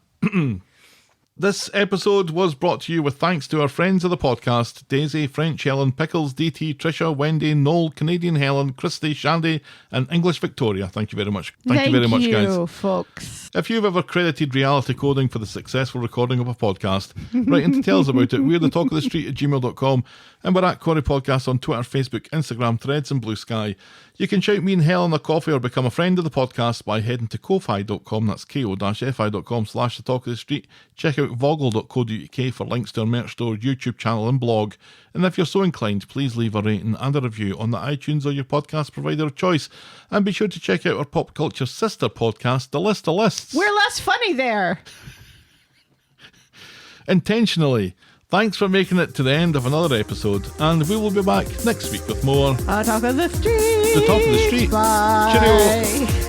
This episode was brought to you with thanks to our friends of the podcast, Daisy, French Helen, Pickles, DT, Trisha, Wendy, Noel, Canadian Helen, Christy, Shandy, and English Victoria. Thank you very much. Thank you very much, guys. Folks. If you've ever credited reality coding for the successful recording of a podcast, write in to tell us about it. We're the talk of the street at gmail.com, and we're at Corrie Podcast on Twitter, Facebook, Instagram, Threads, and Blue Sky. You can shout me and Helen a coffee or become a friend of the podcast by heading to ko-fi.com, that's ko-fi.com/the talk of the street. Check out voggle.co.uk for links to our merch store, YouTube channel, and blog. And if you're so inclined, please leave a rating and a review on the iTunes or your podcast provider of choice. And be sure to check out our pop culture sister podcast, The List of Lists. We're less funny there. Intentionally. Thanks for making it to the end of another episode, and we will be back next week with more Talk of the street. The Talk of the Street. Bye. Cheerio.